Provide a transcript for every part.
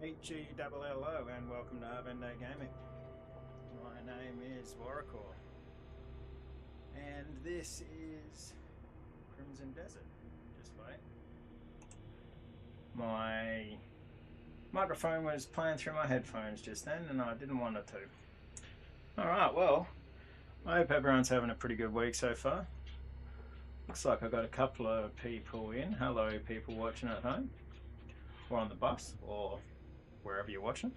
HELLO and welcome to Harvende Gaming. My name is Warrior and this is Crimson Desert. Just wait. My microphone was playing through my headphones just then and I didn't want it to. Alright, well, I hope everyone's having a pretty good week so far. Looks like I've got a couple of people in. Hello people watching at home or on the bus or wherever you're watching.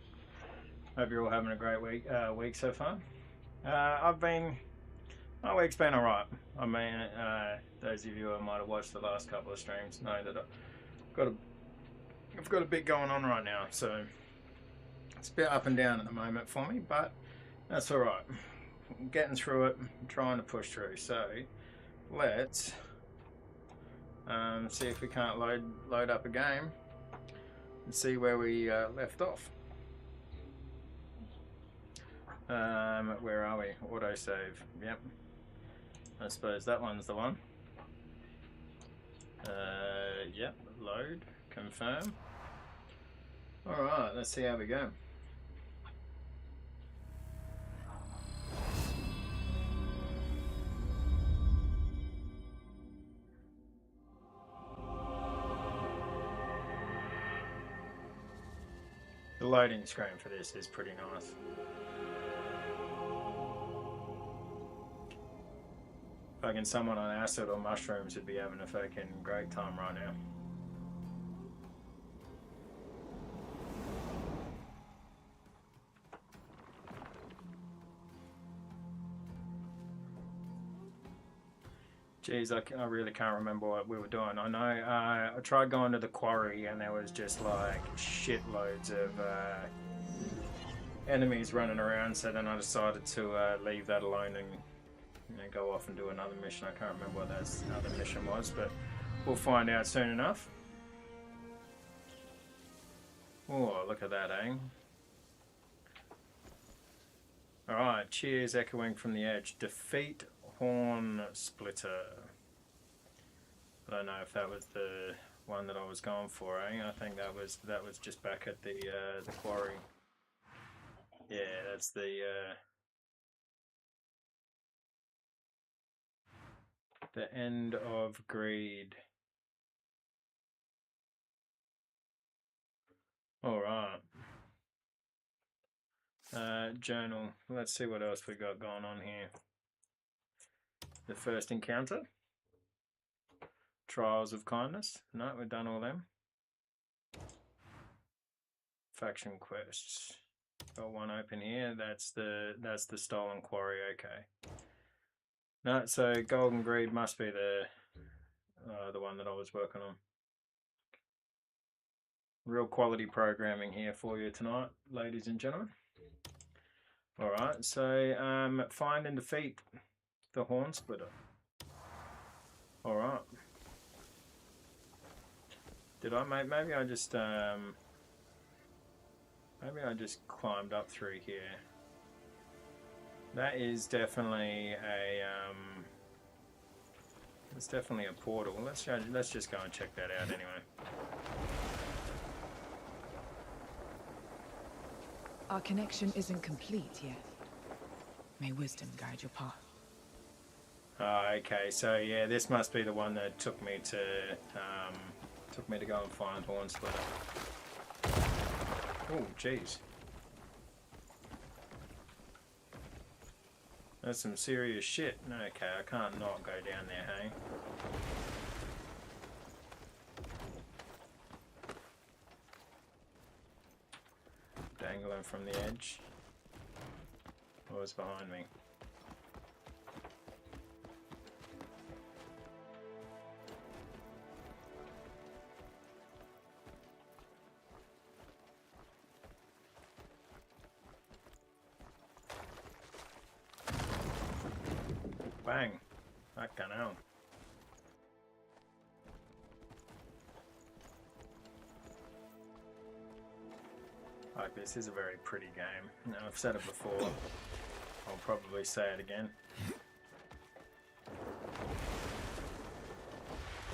Hope you're all having a great week so far. My week's been alright. I mean, those of you who might have watched the last couple of streams know that I've got a bit going on right now, so it's a bit up and down at the moment for me, but that's alright. I'm getting through it, I'm trying to push through, so let's see if we can't load up a game and see where we left off. Where are we? Autosave. Yep. I suppose that one's the one. Yep. Load. Confirm. Alright, let's see how we go. The loading screen for this is pretty nice. Fucking someone on acid or mushrooms would be having a fucking great time right now. Jeez, I really can't remember what we were doing. I know I tried going to the quarry and there was just like shitloads of enemies running around, so then I decided to leave that alone and go off and do another mission. I can't remember what that other mission was, but we'll find out soon enough. Oh, look at that, eh? Alright, cheers echoing from the edge. Defeat Horn Splitter. I don't know if that was the one that I was going for, eh? I think that was just back at the quarry. Yeah, that's the end of greed. Alright. Journal. Let's see what else we got going on here. The first encounter. Trials of Kindness. No, we've done all them. Faction quests. Got one open here. That's the stolen quarry. Okay. No, so Golden Greed must be the one that I was working on. Real quality programming here for you tonight, ladies and gentlemen. Alright, so find and defeat the Horn Splitter. Alright. Did I maybe I just climbed up through here. That is definitely a it's definitely a portal. Let's just go and check that out anyway. Our connection isn't complete yet. May wisdom guide your path. Okay, so yeah, this must be the one that took me to go and find Horn Splitter. Oh, jeez. That's some serious shit. Okay, I can't not go down there, hey? Dangling from the edge. What was behind me? Bang. Fucking hell. Like, this is a very pretty game. Now, I've said it before. I'll probably say it again.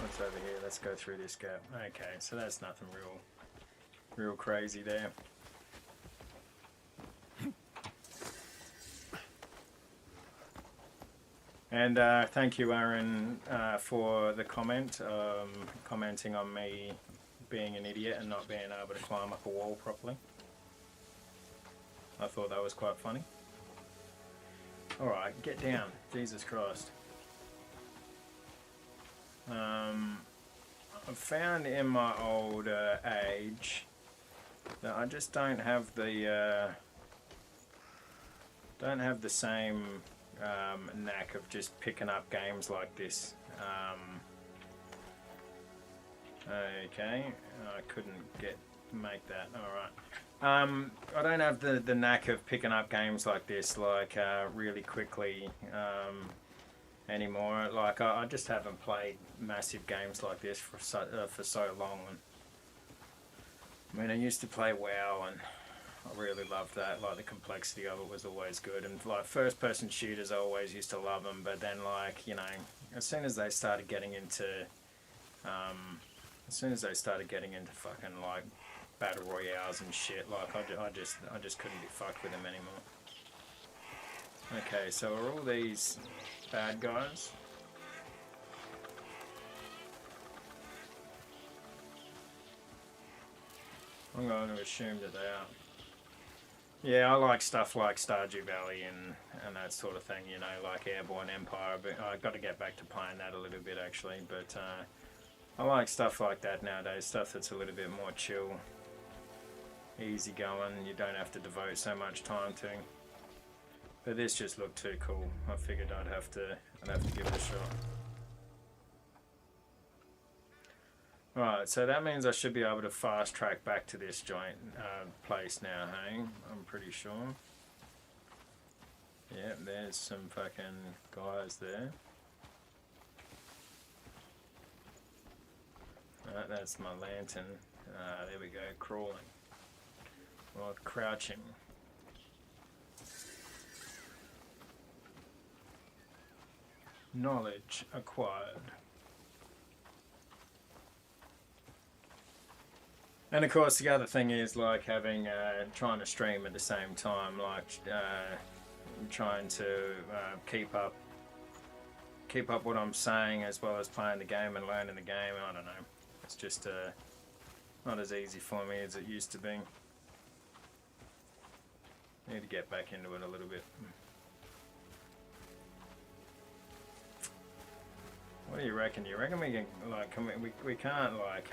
What's over here? Let's go through this gap. Okay, so that's nothing real Real crazy there. And thank you, Aaron, for the comment, commenting on me being an idiot and not being able to climb up a wall properly. I thought that was quite funny. Alright, get down. Jesus Christ. I've found in my old age that I just don't have the same knack of just picking up games like this. Okay, I couldn't make that. Alright. I don't have the knack of picking up games like this, like really quickly anymore. Like I just haven't played massive games like this for so long. And I mean, I used to play WoW, and I really loved that. Like the complexity of it was always good, and like first-person shooters, I always used to love them. But then, like, you know, as soon as they started getting into, fucking like battle royales and shit, like I just couldn't be fucked with them anymore. Okay, so are all these bad guys? I'm going to assume that they are. Yeah, I like stuff like Stardew Valley and that sort of thing, you know, like Airborne Empire, but I've got to get back to playing that a little bit actually, but I like stuff like that nowadays, stuff that's a little bit more chill, easy going, you don't have to devote so much time to. But this just looked too cool. I figured I'd have to give it a shot. Right, so that means I should be able to fast track back to this joint place now, hey? I'm pretty sure. Yeah, there's some fucking guys there. Right, that's my lantern. There we go, crawling. Or crouching. Knowledge acquired. And of course the other thing is like having trying to stream at the same time, like trying to keep up what I'm saying as well as playing the game and learning the game. I don't know, it's just not as easy for me as it used to be. Need to get back into it a little bit. What do you reckon? Do you reckon we can, like, we can't, like,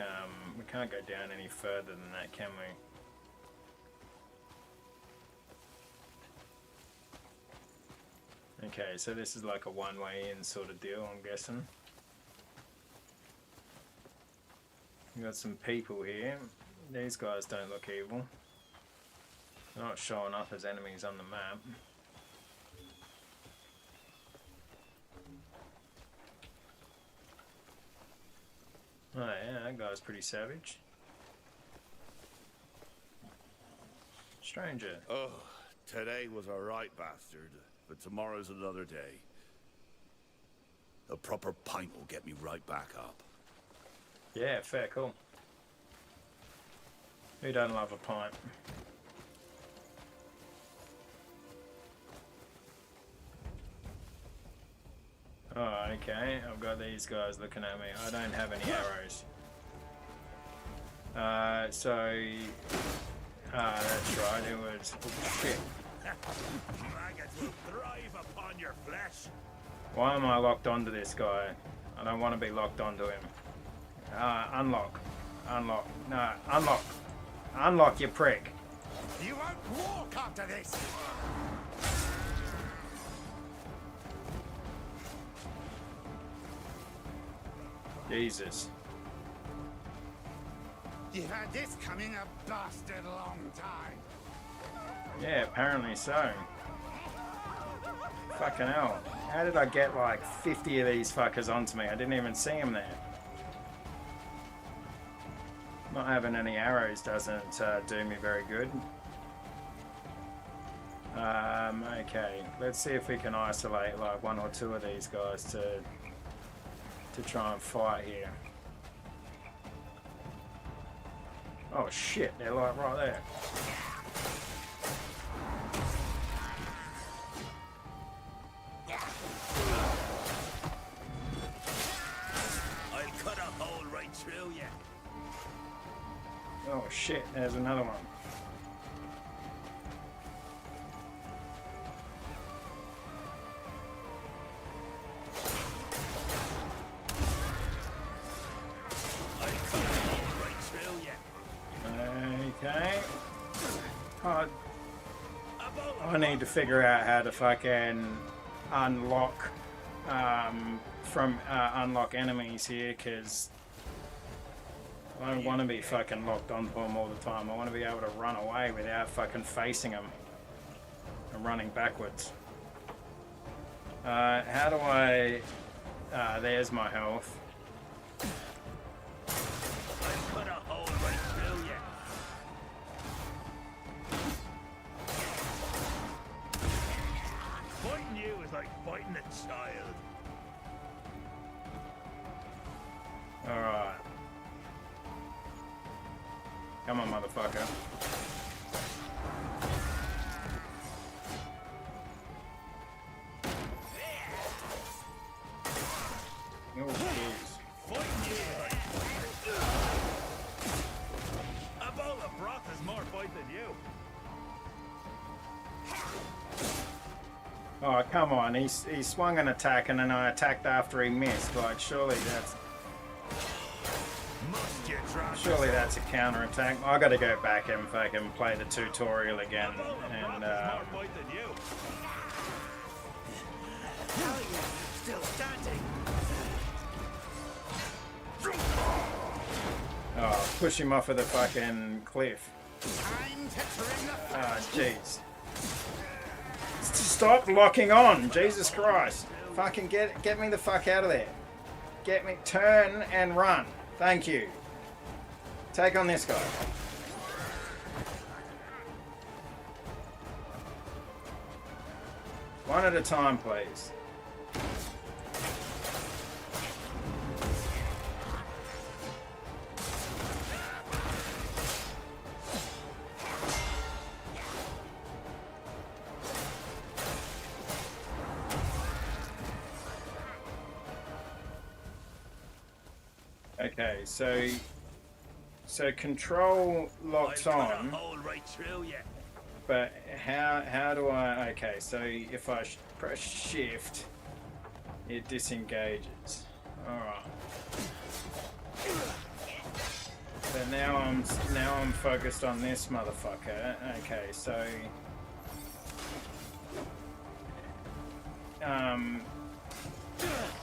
we can't go down any further than that, can we? Okay, so this is like a one-way in sort of deal, I'm guessing. We got some people here. These guys don't look evil. They're not showing up as enemies on the map. Oh yeah, that guy's pretty savage. Stranger. Oh, today was a right bastard, but tomorrow's another day. A proper pint will get me right back up. Yeah, fair, cool. Who doesn't love a pint? Oh, okay. I've got these guys looking at me. I don't have any arrows. That's right. It was... Oh, shit. Maggots will thrive upon your flesh. Why am I locked onto this guy? I don't want to be locked onto him. Unlock. Unlock. No, unlock. Unlock, you prick. You won't walk after this. Jesus. You've had this coming a bastard long time. Yeah, apparently so. Fucking hell. How did I get like 50 of these fuckers onto me? I didn't even see them there. Not having any arrows doesn't do me very good. Okay, let's see if we can isolate like one or two of these guys to try and fight here. Oh shit, they're like right there. I'll cut a hole right through you. Oh shit, there's another one. Okay. Oh, I need to figure out how to fucking unlock unlock enemies here, because I don't want to be fucking locked onto them all the time. I want to be able to run away without fucking facing them and running backwards. How do I... there's my health. Fighting you is like fighting a child. Alright. Come on, motherfucker. Oh, jeez. Fighting you like... A bowl of broth is more fight than you. Oh, come on. He swung an attack and then I attacked after he missed. Like, surely that's a counter attack. I gotta go back and fucking play the tutorial again. And, Still standing. oh, push him off of the fucking cliff. Ah, jeez. Stop locking on, Jesus Christ. Fucking get me the fuck out of there. Get me, turn and run. Thank you. Take on this guy. One at a time, please. Okay, so control locks on, but how do I? Okay, so if I press shift, it disengages. All right. So now I'm focused on this motherfucker. Okay, so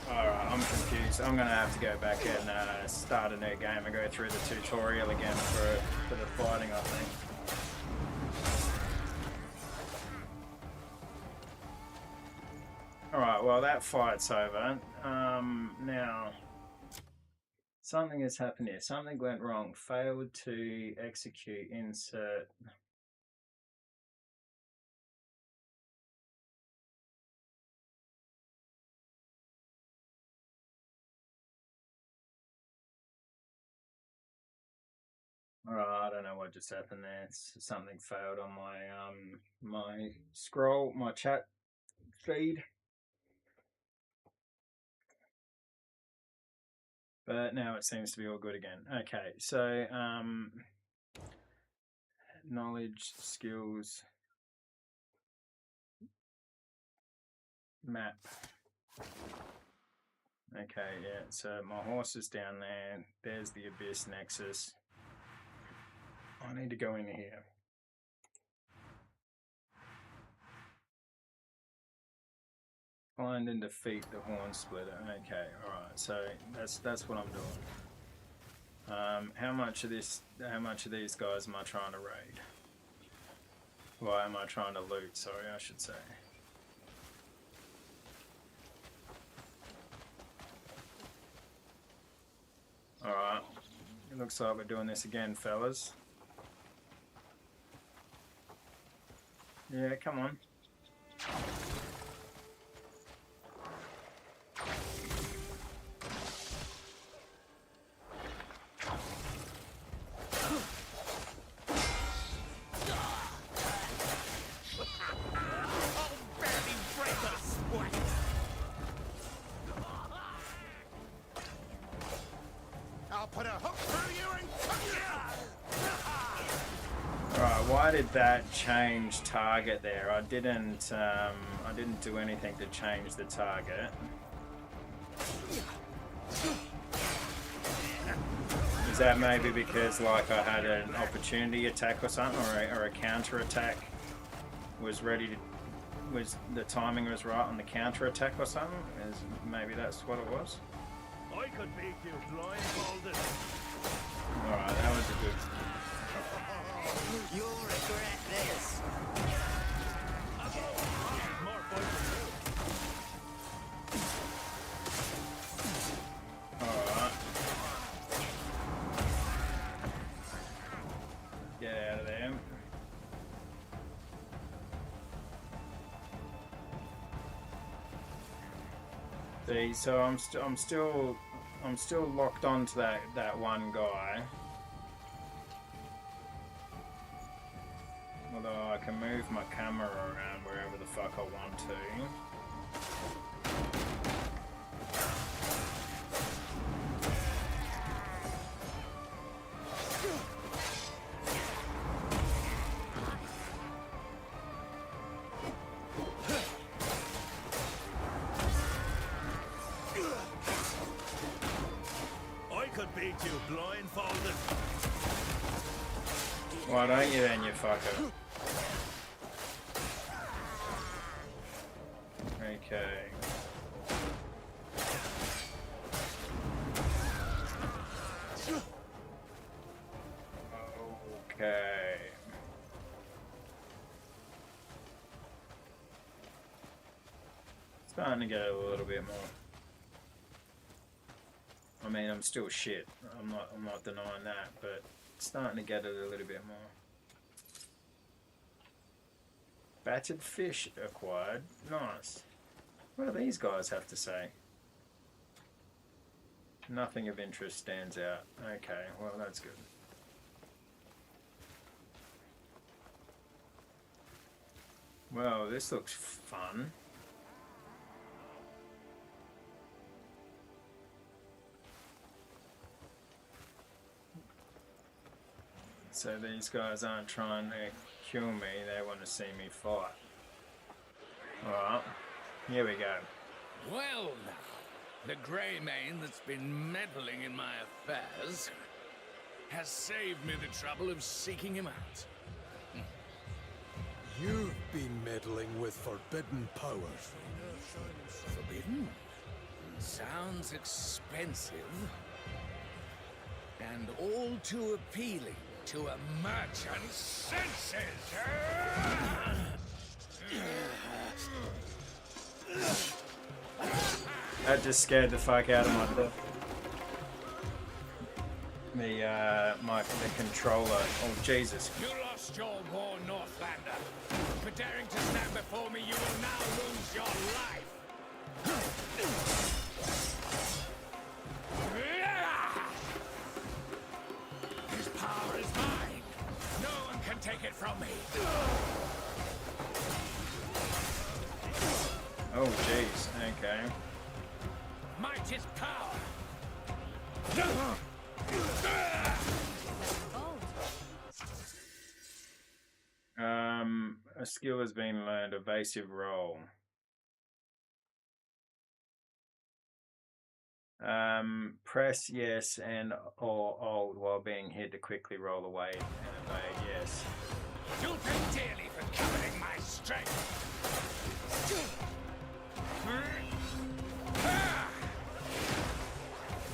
alright, I'm confused. I'm gonna have to go back and start a new game and go through the tutorial again for the fighting, I think. Alright, well that fight's over. Now something has happened here. Something went wrong. Failed to execute insert. Alright, I don't know what just happened there. Something failed on my scroll, my chat feed. But now it seems to be all good again. Okay, so knowledge, skills, map. Okay, yeah, so my horse is down there. There's the Abyss Nexus. I need to go in here. Find and defeat the Horn Splitter. Okay, alright, so that's what I'm doing. How much of these guys am I trying to raid? Why am I trying to loot? Sorry, I should say. Alright. It looks like we're doing this again, fellas. Yeah, come on. did that change target there? I didn't do anything to change the target. Is that maybe because like I had an opportunity attack or something, or a counter attack was ready to, the timing was right on the counter attack or something? Maybe that's what it was. I could beat you blindfolded. Alright, that was a good. You'll regret this. Alright. Get out of there. See, so I'm still locked onto that one guy. Although I can move my camera around wherever the fuck I want to. I could beat you blindfolded. Why don't you then, you fucker? Okay. Okay. Starting to get a little bit more. I mean, I'm still shit. I'm not denying that, but it's starting to get it a little bit more. Battered fish acquired. Nice. What do these guys have to say? Nothing of interest stands out. Okay, well that's good. Well, this looks fun. So these guys aren't trying to kill me, they want to see me fight. Alright, here we go. Well now, the grey mane that's been meddling in my affairs has saved me the trouble of seeking him out. You've been meddling with forbidden powers. Forbidden? Sounds expensive. And all too appealing to a merchant's senses. That just scared the fuck out of the controller. Oh Jesus. You lost your war, Northlander. For daring to stand before me, you will now lose your life. His power is mine. No one can take it from me. Oh jeez. Okay. Might is power. A skill has been learned. Evasive roll. Press yes and or alt while being hit to quickly roll away and evade. Yes. You'll pay dearly for coveting my strength.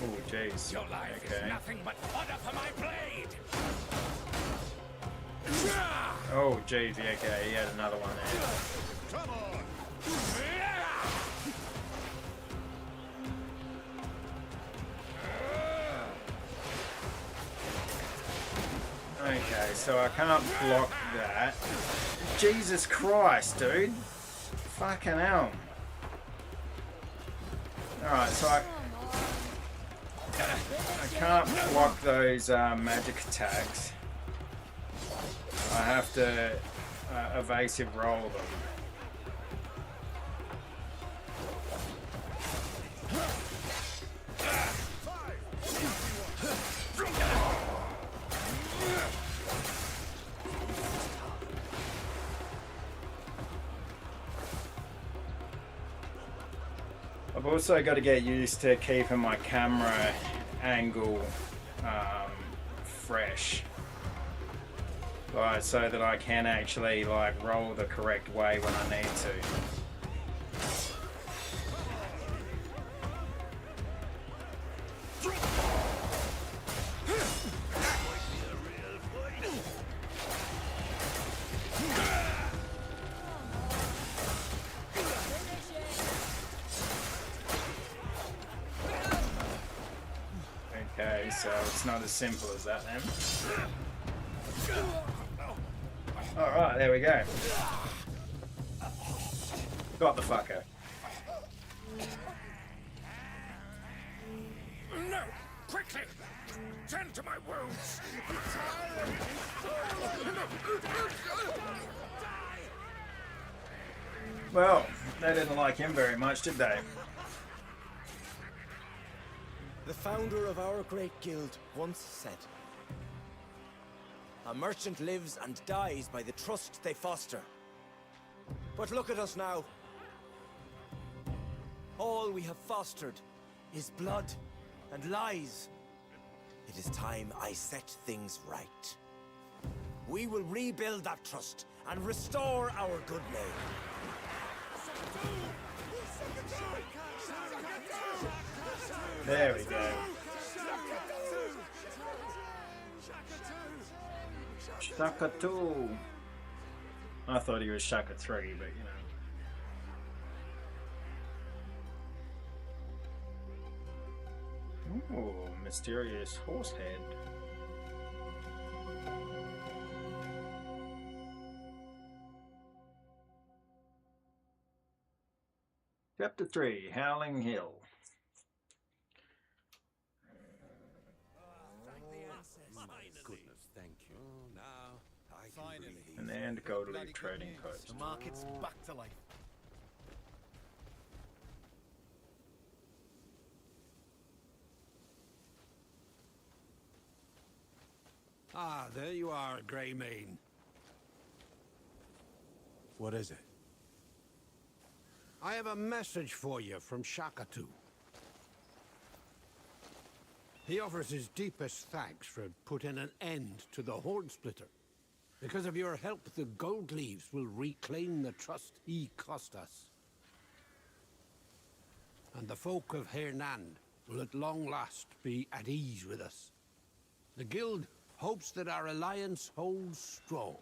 Oh jeez. Your life Okay. is nothing but fodder for my blade. Oh jeez. Yeah, okay. He had another one there. Come on. Okay, so I can't block that. Jesus Christ, dude. Fucking hell. Alright, so I can't block those magic attacks. I have to evasive roll them. I've also got to get used to keeping my camera angle fresh, like so that I can actually like roll the correct way when I need to. Okay, so it's not as simple as that then. Alright, there we go. Got the fucker. No! Quickly! Tend to my wounds! Well, they didn't like him very much, did they? The founder of our great guild once said, "A merchant lives and dies by the trust they foster." But look at us now. All we have fostered is blood and lies. It is time I set things right. We will rebuild that trust and restore our good name. There we go. Shaka 2. I thought he was Shaka 3, but you know. Ooh, mysterious horse head. Chapter 3, Howling Hill. Goodness, thank you. Now, I can breathe. An and gold leaf trading post. The market's back to life. Ah, there you are, Greymane. What is it? I have a message for you from Shakatu. He offers his deepest thanks for putting an end to the Hornsplitter. Because of your help, the Gold Leaves will reclaim the trust he cost us. And the folk of Hernand will at long last be at ease with us. The Guild hopes that our alliance holds strong.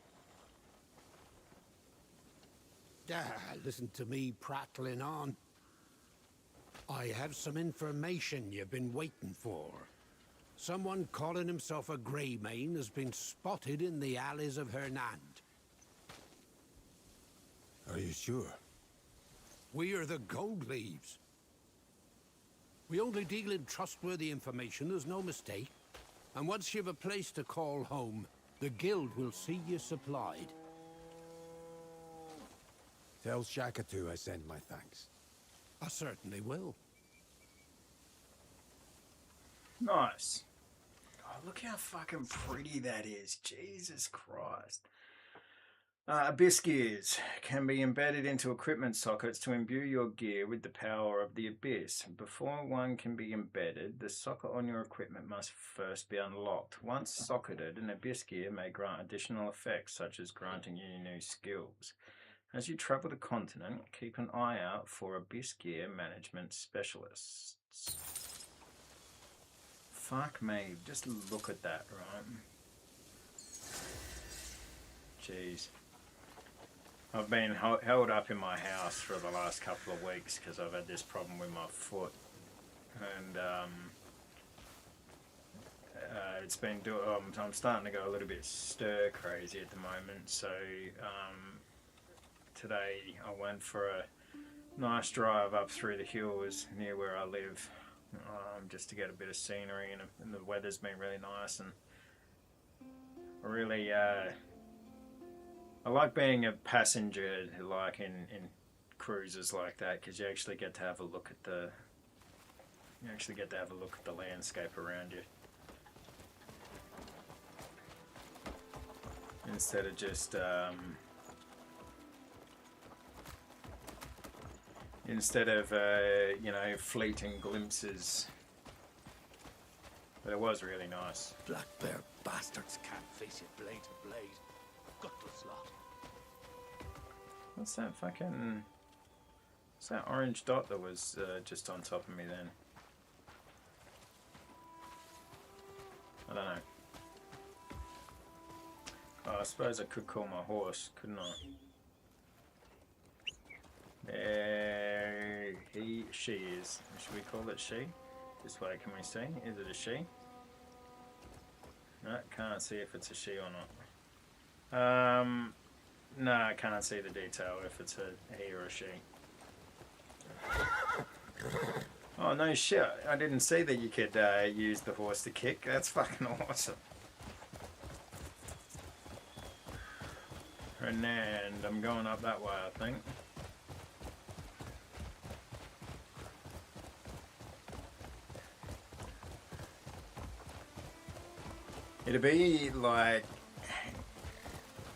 Listen to me prattling on. I have some information you've been waiting for. Someone calling himself a Greymane has been spotted in the alleys of Hernand. Are you sure? We are the Gold Leaves. We only deal in trustworthy information, there's no mistake. And once you've a place to call home, the Guild will see you supplied. Tell Shakatu I send my thanks. I certainly will. Nice. Oh, look how fucking pretty that is. Jesus Christ. Abyss gears can be embedded into equipment sockets to imbue your gear with the power of the Abyss. Before one can be embedded, the socket on your equipment must first be unlocked. Once socketed, an Abyss gear may grant additional effects, such as granting you new skills. As you travel the continent, keep an eye out for Abyss gear management specialists. Fuck me, just look at that, right? Jeez. I've been held up in my house for the last couple of weeks because I've had this problem with my foot. And it's been I'm starting to go a little bit stir crazy at the moment. So today I went for a nice drive up through the hills near where I live, just to get a bit of scenery, and the weather's been really nice, and I really I like being a passenger, like in cruises like that, because you actually get to have a look at the landscape around you, instead of just instead of, you know, fleeting glimpses. But it was really nice. Black bear bastards can't face you blade to blade. Gutless lot. What's that fucking... What's that orange dot that was just on top of me then? I don't know. Oh, I suppose I could call my horse, couldn't I? There she is. Should we call it she? This way, can we see? Is it a she? No, can't see if it's a she or not. No, I can't see the detail if it's a he or a she. Oh no shit, I didn't see that you could use the horse to kick. That's fucking awesome. And I'm going up that way, I think. It'd be like,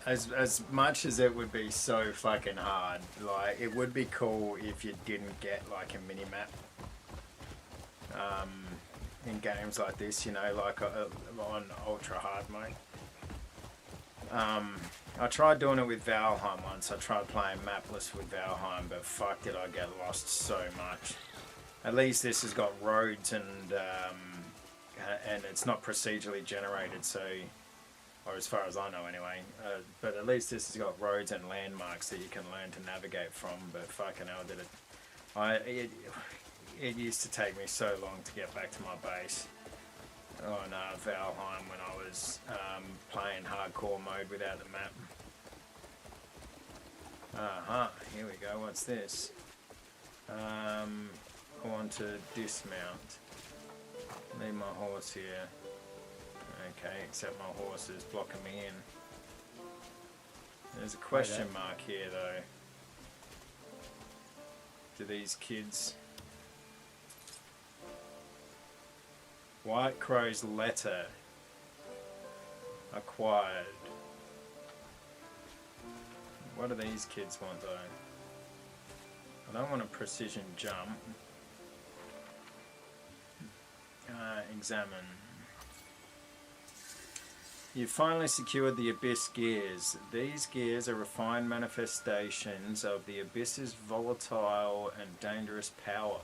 as much as it would be so fucking hard, like it would be cool if you didn't get like a mini map in games like this, you know, like on ultra hard mode. I tried doing it with Valheim once. I tried playing mapless with Valheim, but fuck did I get lost so much. At least this has got roads and it's not procedurally generated, so, or as far as I know anyway, but at least this has got roads and landmarks that you can learn to navigate from. But fucking hell did it, it used to take me so long to get back to my base on Valheim when I was playing hardcore mode without the map. Here we go, what's this? I want to dismount. Leave my horse here. Okay, except my horse is blocking me in. There's a question mark here though. Do these kids... White Crow's letter acquired. What do these kids want though? I don't want a precision jump. Examine. You finally secured the Abyss gears. These gears are refined manifestations of the Abyss's volatile and dangerous power.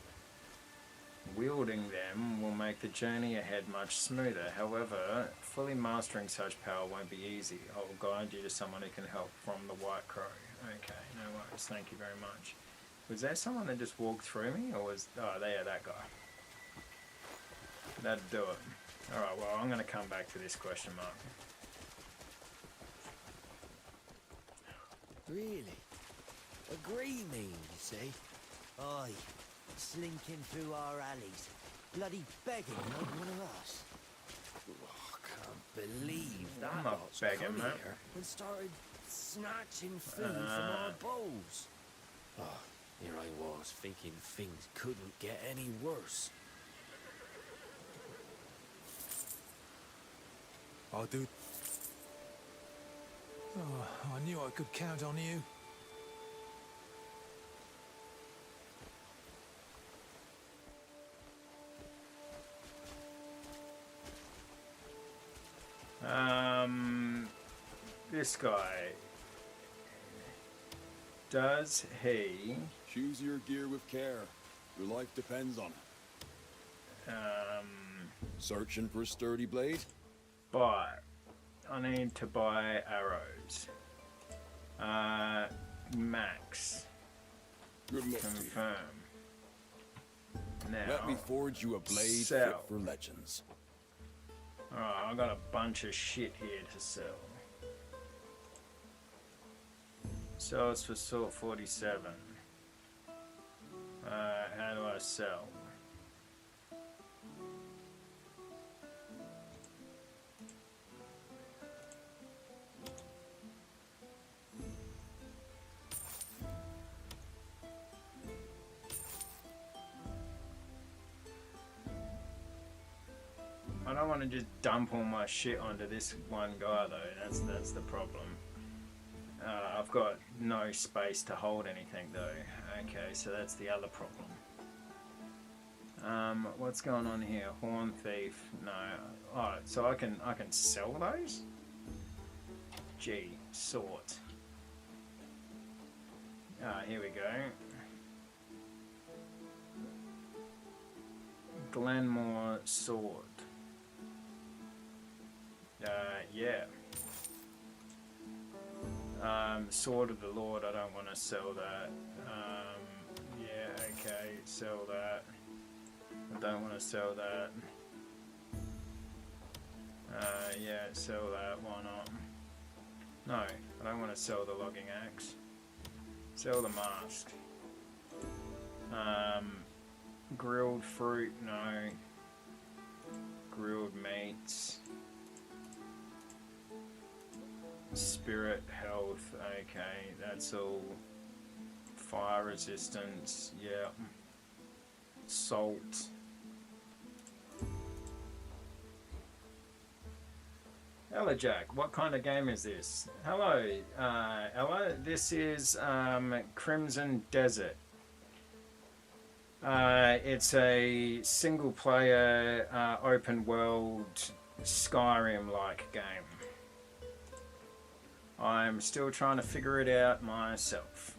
Wielding them will make the journey ahead much smoother. However, fully mastering such power won't be easy. I will guide you to someone who can help from the White Crow. Okay, no worries. Thank you very much. Was there someone that just walked through me, or was... Oh, there, that guy. That'd do it. Alright, well, I'm going to come back to this question mark. Really? A grey mean, you say? Aye. Slinking through our alleys. Bloody begging like one of us. Oh, I can't believe that I'm not lot's begging, come man. here and started snatching food from our bowls. Oh, here I was thinking things couldn't get any worse. I'll do... Oh, I knew I could count on you. This guy, does he, Choose your gear with care. Your life depends on it. Searching for a sturdy blade? buy? I need to buy arrows. Max. Good luck to you. Confirm. Now, Let me forge you a blade sell. fit for legends. Alright, I've got a bunch of shit here to sell. So it's for sort 47. How do I sell? I don't want to just dump all my shit onto this one guy though. That's the problem. I've got no space to hold anything though. Okay, so that's the other problem. What's going on here? Horn thief. No. Oh, so I can sell those? G. Sort. Ah, here we go. Glenmore sword. Yeah. Sword of the Lord, I don't want to sell that. Yeah, okay, sell that. I don't want to sell that. Yeah, sell that, why not? No, I don't want to sell the logging axe. Sell the mask. Grilled fruit, no. Grilled meats. Spirit health, okay, that's all. Fire resistance, yeah. Salt. Ella Jack, what kind of game is this? Hello, Ella. This is Crimson Desert. It's a single-player, open-world Skyrim-like game. I'm still trying to figure it out myself.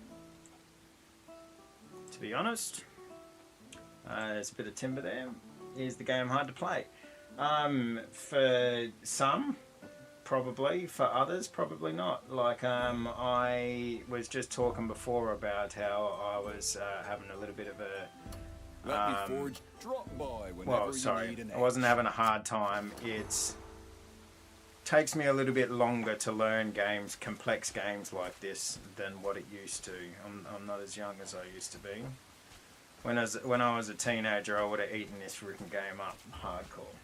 To be honest, there's a bit of timber there. Is the game hard to play? For some, probably. For others, probably not. Like, I was just talking before about how I was having a little bit of a... Let me forge. Drop by whenever well, you sorry, need an I wasn't having a hard time. It's takes me a little bit longer to learn games, complex games like this, than what it used to. I'm not as young as I used to be. When I was a teenager, I would have eaten this freaking game up hardcore.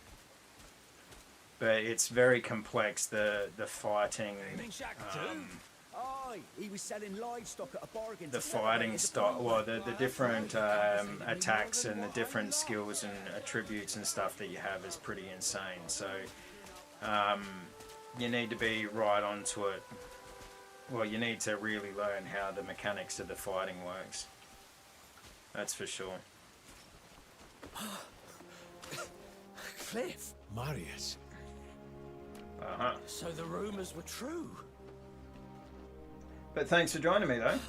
But it's very complex. The fighting. He was selling livestock at a bargain. The fighting style, well, the different attacks and the different skills and attributes and stuff that you have is pretty insane. So you need to be right onto it. Well, you need to really learn how the mechanics of the fighting works. That's for sure. Cliff. Marius. Uh-huh. So the rumors were true. But thanks for joining me, though.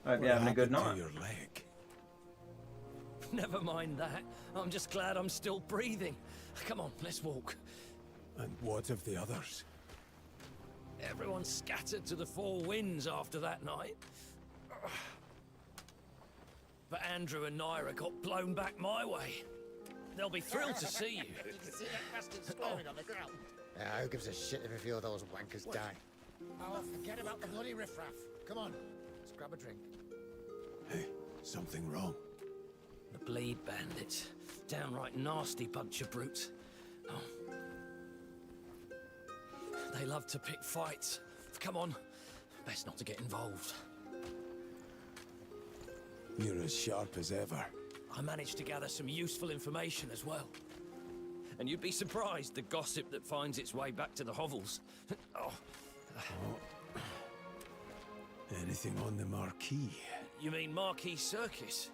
Hope you're having a good night. Your leg. Never mind that. I'm just glad I'm still breathing. Come on, let's walk. And what of the others? Everyone scattered to the four winds after that night. But Andrew and Naira got blown back my way. They'll be thrilled to see you. You can see that bastard squirming on the ground. Who gives a shit if a few of those wankers die? Oh, forget about the bloody riffraff. Come on, let's grab a drink. Hey, something wrong? The bleed bandits. Downright nasty bunch of brutes. Oh. They love to pick fights. Come on, best not to get involved. You're as sharp as ever. I managed to gather some useful information as well. And you'd be surprised the gossip that finds its way back to the hovels. Oh. Anything on the Marquis? You mean Marquis Circus?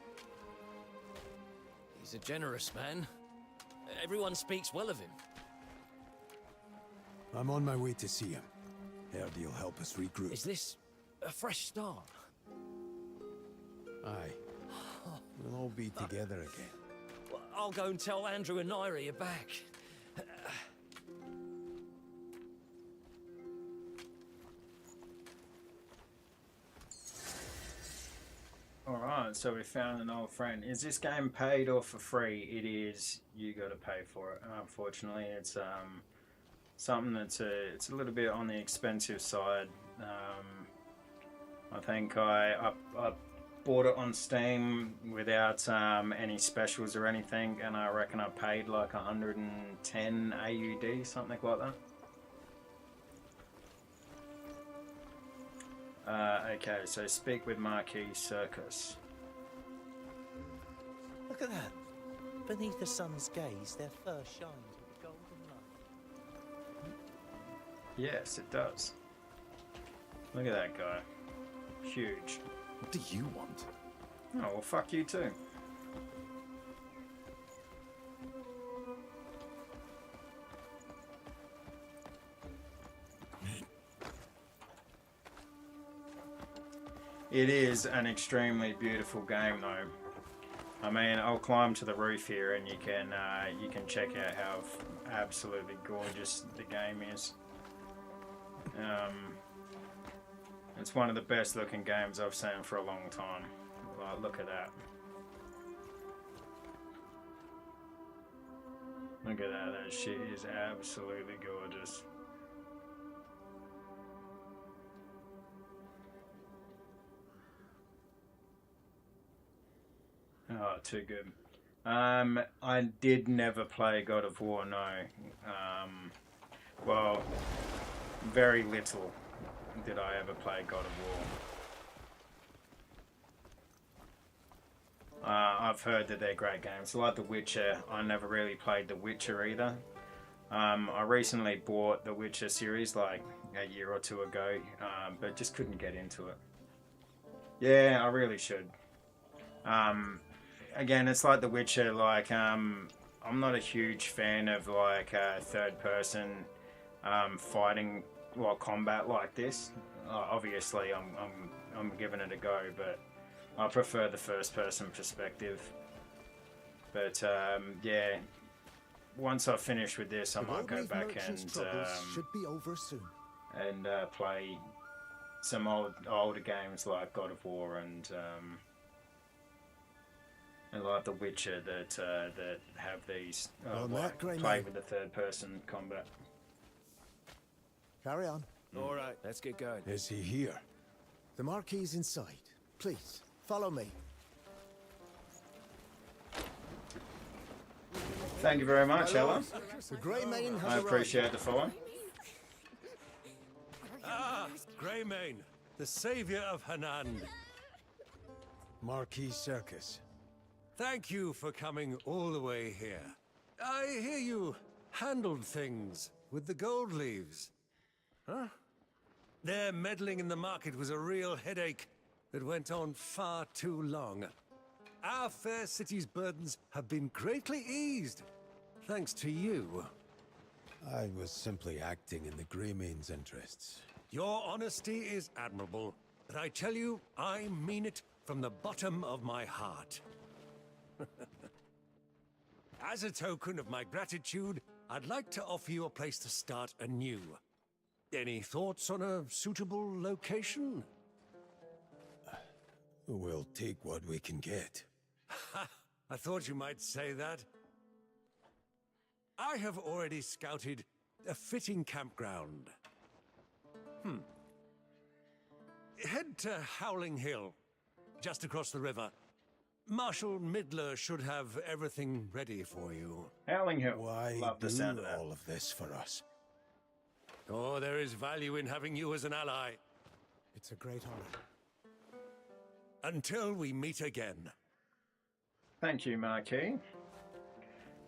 He's a generous man. Everyone speaks well of him. I'm on my way to see him. Heard he'll help us regroup. Is this a fresh start? Aye. We'll all be together again. Well, I'll go and tell Andrew and Naira you're back. Alright, so we found an old friend. Is this game paid or for free? It is. You got to pay for it. Unfortunately, it's something that's it's a little bit on the expensive side. I think I bought it on Steam without any specials or anything, and I reckon I paid like 110 AUD, something like that. Okay, so speak with Marquis Circus. Look at that. Beneath the sun's gaze, their fur shines with a golden light. Yes, it does. Look at that guy. Huge. What do you want? Oh, well, fuck you too. It is an extremely beautiful game, though. I mean, I'll climb to the roof here, and you can check out how absolutely gorgeous the game is. It's one of the best looking games I've seen for a long time. Like, look at that. Look at that. That shit is absolutely gorgeous. Oh, too good. I did never play God of War, no. Well, very little did I ever play God of War. I've heard that they're great games. Like The Witcher, I never really played The Witcher either. I recently bought the Witcher series like a year or two ago, but just couldn't get into it. Yeah, I really should. Again, it's like The Witcher, like, I'm not a huge fan of, like, third-person fighting, well, combat like this. Obviously, I'm giving it a go, but I prefer the first-person perspective. But, yeah, once I finish with this, I might go back and, should be over soon. And play some older games like God of War and like The Witcher that have these play with the third person combat. Carry on. All right, let's get going. Is he here? The Marquis inside. Please, follow me. Thank you very much, Ella. The Grey Mane has I appreciate the follow. Ah, Greymane, the savior of Hanand. Marquis Circus. Thank you for coming all the way here. I hear you handled things with the gold leaves. Huh? Their meddling in the market was a real headache that went on far too long. Our fair city's burdens have been greatly eased, thanks to you. I was simply acting in the Greymane's interests. Your honesty is admirable, but I tell you, I mean it from the bottom of my heart. As a token of my gratitude, I'd like to offer you a place to start anew. Any thoughts on a suitable location? We'll take what we can get. I thought you might say that. I have already scouted a fitting campground. Head to Howling Hill, just across the river. Marshal Midler should have everything ready for you. Howling Hill. Why Love the do sound of that. all of this for us? Oh, there is value in having you as an ally. It's a great honor. Until we meet again. Thank you, Marquis.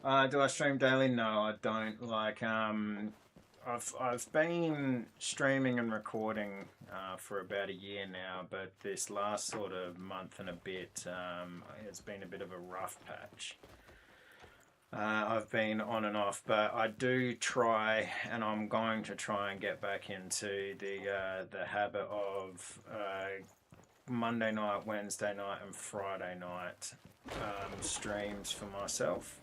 Do I stream daily? No, I don't. Like, I've been streaming and recording for about a year now, but this last sort of month and a bit, it's been a bit of a rough patch. I've been on and off, but I do try, and I'm going to try and get back into the habit of Monday night, Wednesday night, and Friday night streams for myself,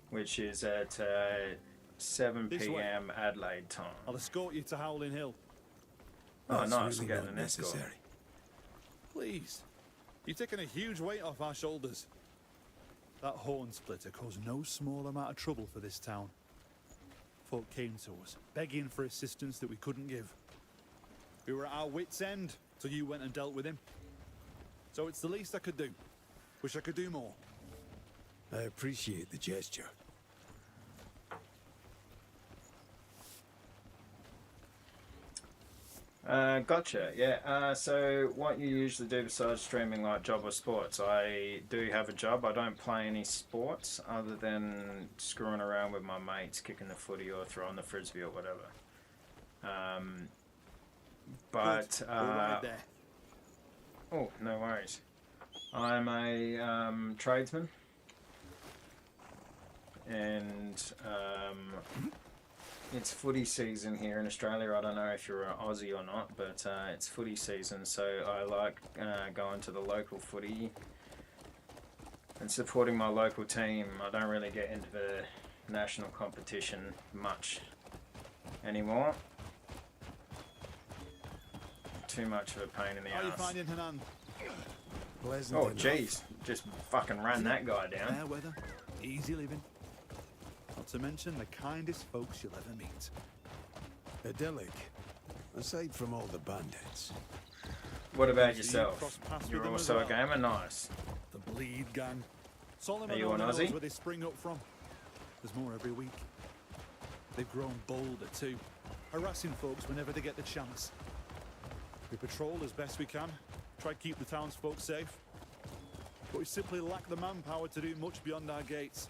which is at 7 p.m. Adelaide time. I'll escort you to Howling Hill. Oh, That's nice, really we're getting not an escort. necessary. Please. You're taking a huge weight off our shoulders. That horn splitter caused no small amount of trouble for this town. Folk came to us, begging for assistance that we couldn't give. We were at our wits' end, so you went and dealt with him. So it's the least I could do. Wish I could do more. I appreciate the gesture. Gotcha, yeah. So what you usually do besides streaming, like job or sports? I do have a job. I don't play any sports other than screwing around with my mates, kicking the footy or throwing the frisbee or whatever. but Good. We're right there. oh, no worries. I'm a tradesman, and it's footy season here in Australia. I don't know if you're an Aussie or not, but it's footy season, so I like going to the local footy and supporting my local team. I don't really get into the national competition much anymore. Too much of a pain in the How are you ass. finding Henan? Pleasant Oh enough. jeez, just fucking ran that guy down. Fair weather, easy living. Not to mention the kindest folks you'll ever meet. Idyllic. Aside from all the bandits. What about So you yourself? cross paths with You're them as also a well? gamer? Nice. The Bleed Gang. Solomon Are you an only knows Aussie? where they spring up from. There's more every week. They've grown bolder too, harassing folks whenever they get the chance. We patrol as best we can, try to keep the townsfolk safe. But we simply lack the manpower to do much beyond our gates.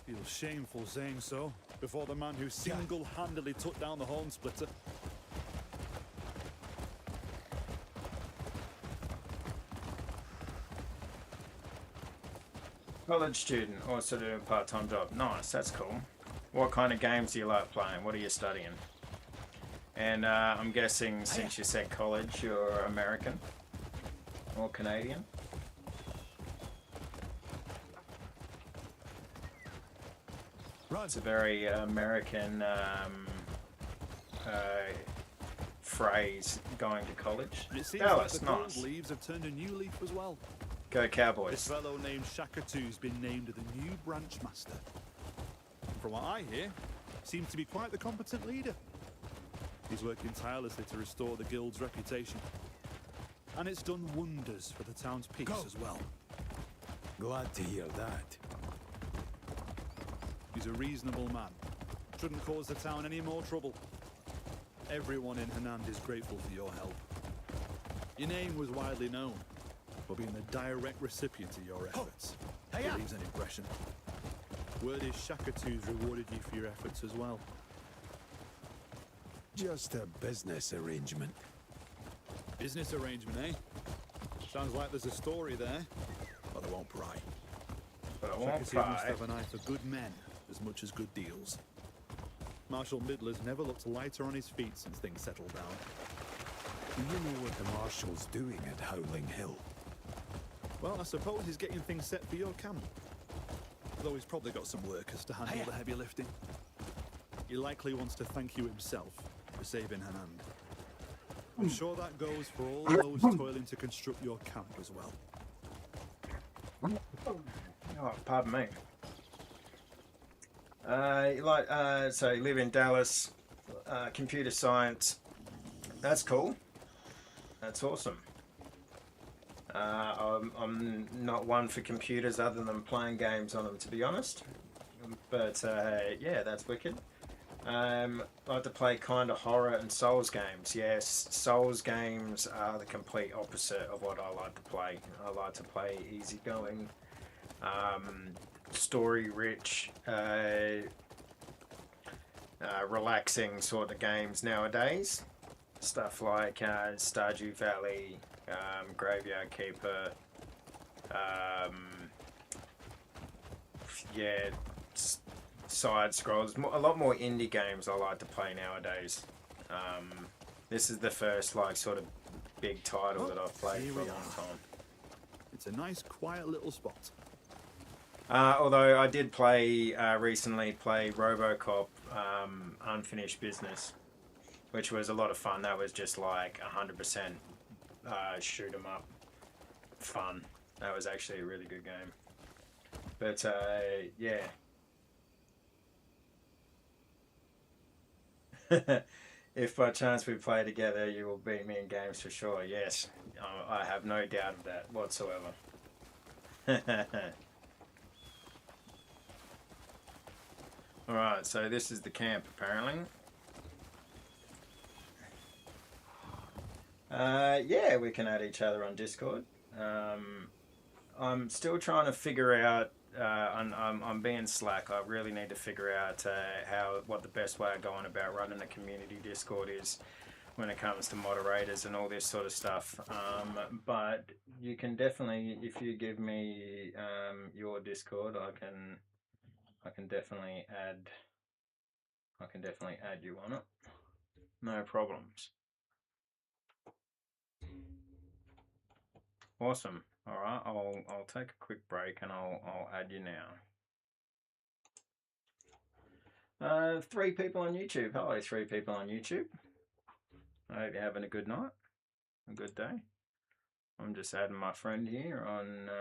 Feels shameful saying so, before the man who single-handedly took down the Horn Splitter. College student, also do a part-time job. Nice, that's cool. What kind of games do you like playing? What are you studying? And I'm guessing, since you said college, you're American or Canadian? It's a very American phrase, going to college. And it seems Dallas, like the gold nice. leaves have turned a new leaf as well. Go This Cowboys. fellow named Shakatu's been named the new branch master. And from what I hear, seems to be quite the competent leader. He's working tirelessly to restore the guild's reputation. And it's done wonders for the town's peace as well. Glad to hear that. He's a reasonable man. Shouldn't cause the town any more trouble. Everyone in Hanand is grateful for your help. Your name was widely known for being a direct recipient of your efforts. If it leaves an impression. Word is Shakatu's rewarded you for your efforts as well. Just a business arrangement. Business arrangement, eh? Sounds like there's a story there, but I won't pry. But I won't Shakatu pry. must have an eye for good men as much as good deals. Marshal Midler's never looked lighter on his feet since things settled down. Do you know what the Marshal's doing at Howling Hill? Well, I suppose he's getting things set for your camp. Though he's probably got some workers to handle the heavy lifting. He likely wants to thank you himself for saving Hanand. I'm sure that goes for all those toiling to construct your camp as well. Oh, pardon me. So you live in Dallas, computer science. That's cool. That's awesome. I'm not one for computers other than playing games on them, to be honest. But yeah, that's wicked. I like to play kind of horror and Souls games. Yes, Souls games are the complete opposite of what I like to play. I like to play easygoing, story-rich, relaxing sort of games nowadays. Stuff like Stardew Valley, Graveyard Keeper, yeah, side scrolls. A lot more indie games I like to play nowadays. This is the first like sort of big title that I've played Here for a we long are. time. It's a nice, quiet little spot. Although I did recently play RoboCop Unfinished Business, which was a lot of fun. That was just like 100% shoot 'em up fun. That was actually a really good game. But yeah. If by chance we play together, you will beat me in games for sure. Yes, I have no doubt of that whatsoever. Alright, so this is the camp apparently. Yeah, we can add each other on Discord. I'm still trying to figure out I'm being slack. I really need to figure out what the best way of going about running a community Discord is when it comes to moderators and all this sort of stuff. But you can definitely, if you give me your Discord, I can definitely add you on it. No problems. Awesome. All right, I'll take a quick break and I'll add you now. 3 people on YouTube. Hello, 3 people on YouTube. I hope you're having a good night, a good day. I'm just adding my friend here on.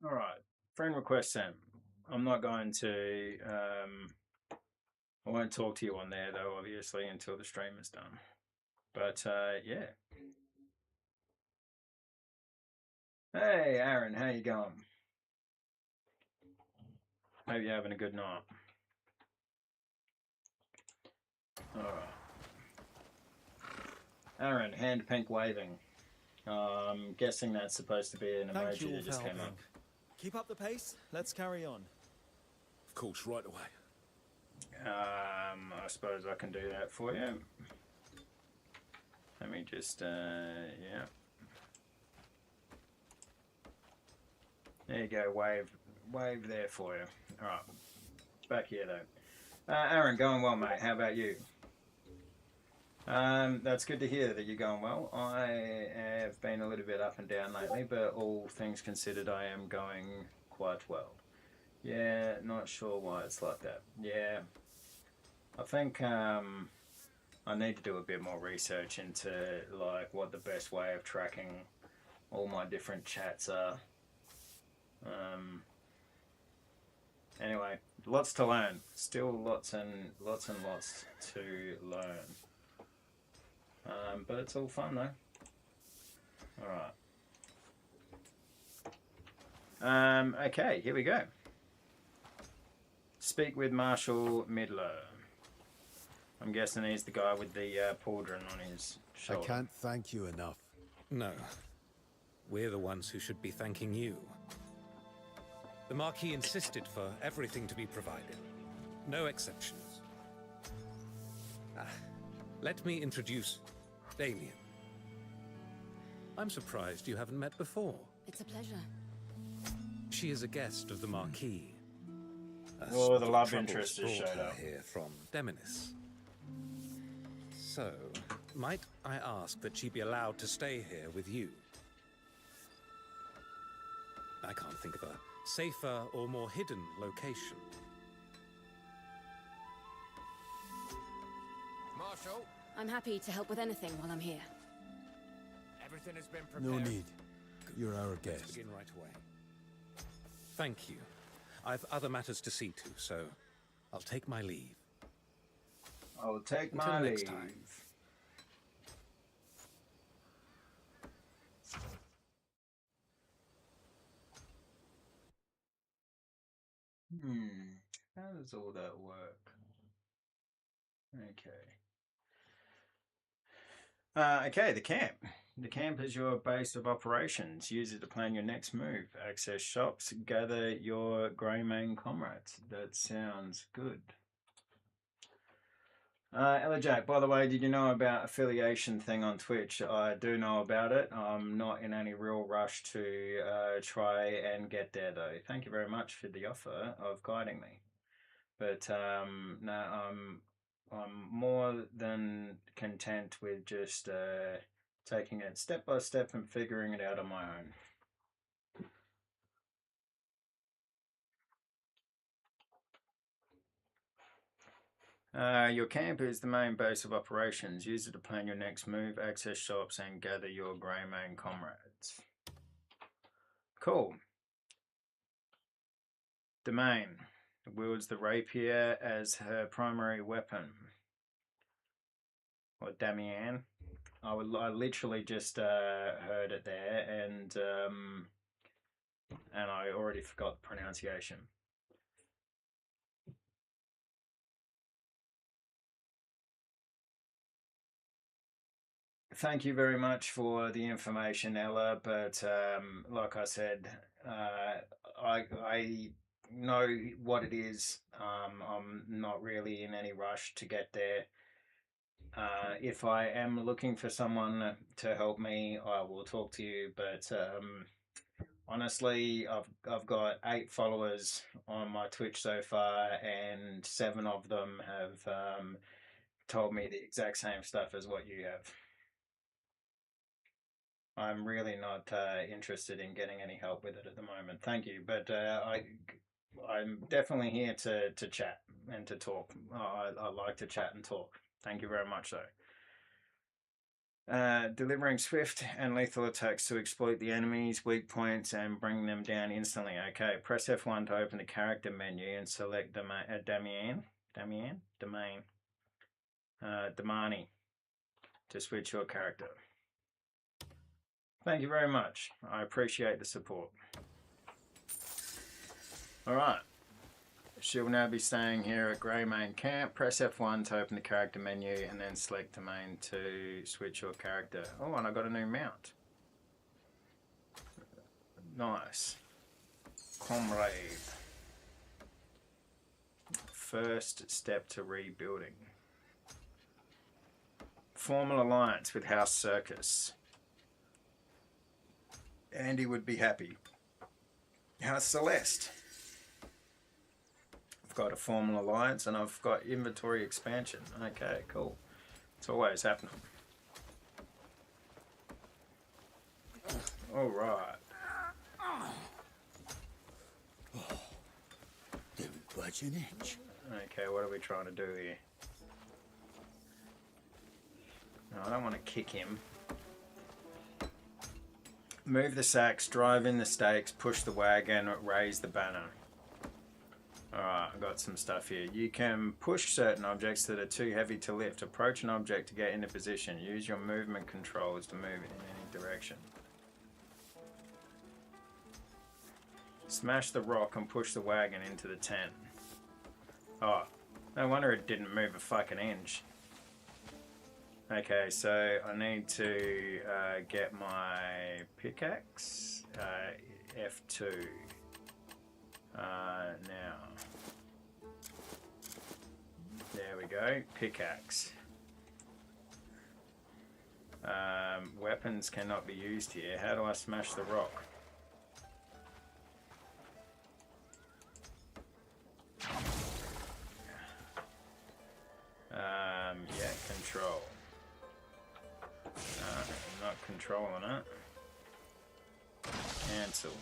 All right, friend request sent. I'm not going to. I won't talk to you on there though, obviously, until the stream is done. But yeah. Hey, Aaron, how you going? Hope you're having a good night. All right. Aaron, hand pink waving. Guessing that's supposed to be an emoji that just came up. Keep up the pace. Let's carry on. Of course, right away. I suppose I can do that for you. Let me just, yeah. There you go, wave there for you. All right, back here though. Aaron, going well, mate. How about you? That's good to hear that you're going well. I have been a little bit up and down lately, but all things considered, I am going quite well. Yeah, not sure why it's like that. Yeah, I think I need to do a bit more research into like what the best way of tracking all my different chats are. Anyway, lots to learn. Still lots and lots to learn. But it's all fun though. All right. Okay, here we go. Speak with Marshal Midler. I'm guessing he's the guy with the pauldron on his shoulder. I can't thank you enough. No. We're the ones who should be thanking you. The Marquis insisted for everything to be provided. No exceptions. Let me introduce Damien. I'm surprised you haven't met before. It's a pleasure. She is a guest of the Marquis. Oh, the love interest has showed up here from Deminis. So, might I ask that she be allowed to stay here with you? I can't think of a safer or more hidden location. Marshal? I'm happy to help with anything while I'm here. Everything has been prepared. No need. You're our guest. Let's begin right away. Thank you. I've other matters to see to, so I'll take my leave. I'll take Until my next leave. time. How does all that work? Okay. Okay, the camp. The camp is your base of operations. Use it to plan your next move. Access shops. Gather your Greymane comrades. That sounds good. Ella Jack, by the way, did you know about affiliation thing on Twitch? I do know about it. I'm not in any real rush to try and get there, though. Thank you very much for the offer of guiding me. But no, I'm more than content with just taking it step by step and figuring it out on my own. Your camp is the main base of operations. Use it to plan your next move, access shops, and gather your Greymane comrades. Cool. Domain wields the rapier as her primary weapon. Or Damien. I literally just heard it there, and I already forgot the pronunciation. thank you very much for the information, Ella. But like I said, I know what it is. I'm not really in any rush to get there. If I am looking for someone to help me, I will talk to you. But honestly, I've got 8 followers on my Twitch so far, and 7 of them have told me the exact same stuff as what you have. I'm really not interested in getting any help with it at the moment. Thank you, but I'm definitely here to chat and to talk. I like to chat and talk. Thank you very much, though. Delivering swift and lethal attacks to exploit the enemy's weak points and bring them down instantly. Okay, press F1 to open the character menu and select Damani to switch your character. Thank you very much. I appreciate the support. Alright. She'll now be staying here at Greymane Camp. Press F1 to open the character menu and then select Domain to switch your character. Oh, and I got a new mount. Nice. Comrade. First step to rebuilding. Formal alliance with House Circus. Andy would be happy. House Celeste. I've got a formal alliance and I've got inventory expansion. Okay, cool. It's always happening. All right. Don't budge an inch. Okay, what are we trying to do here? No, I don't want to kick him. Move the sacks, drive in the stakes, push the wagon, raise the banner. Alright, I've got some stuff here. You can push certain objects that are too heavy to lift. Approach an object to get into position. Use your movement controls to move it in any direction. Smash the rock and push the wagon into the tent. Oh, no wonder it didn't move a fucking inch. Okay, so I need to get my pickaxe, F2. Now, there we go, pickaxe. Weapons cannot be used here. How do I smash the rock? Yeah, control. I'm not controlling it. Cancel.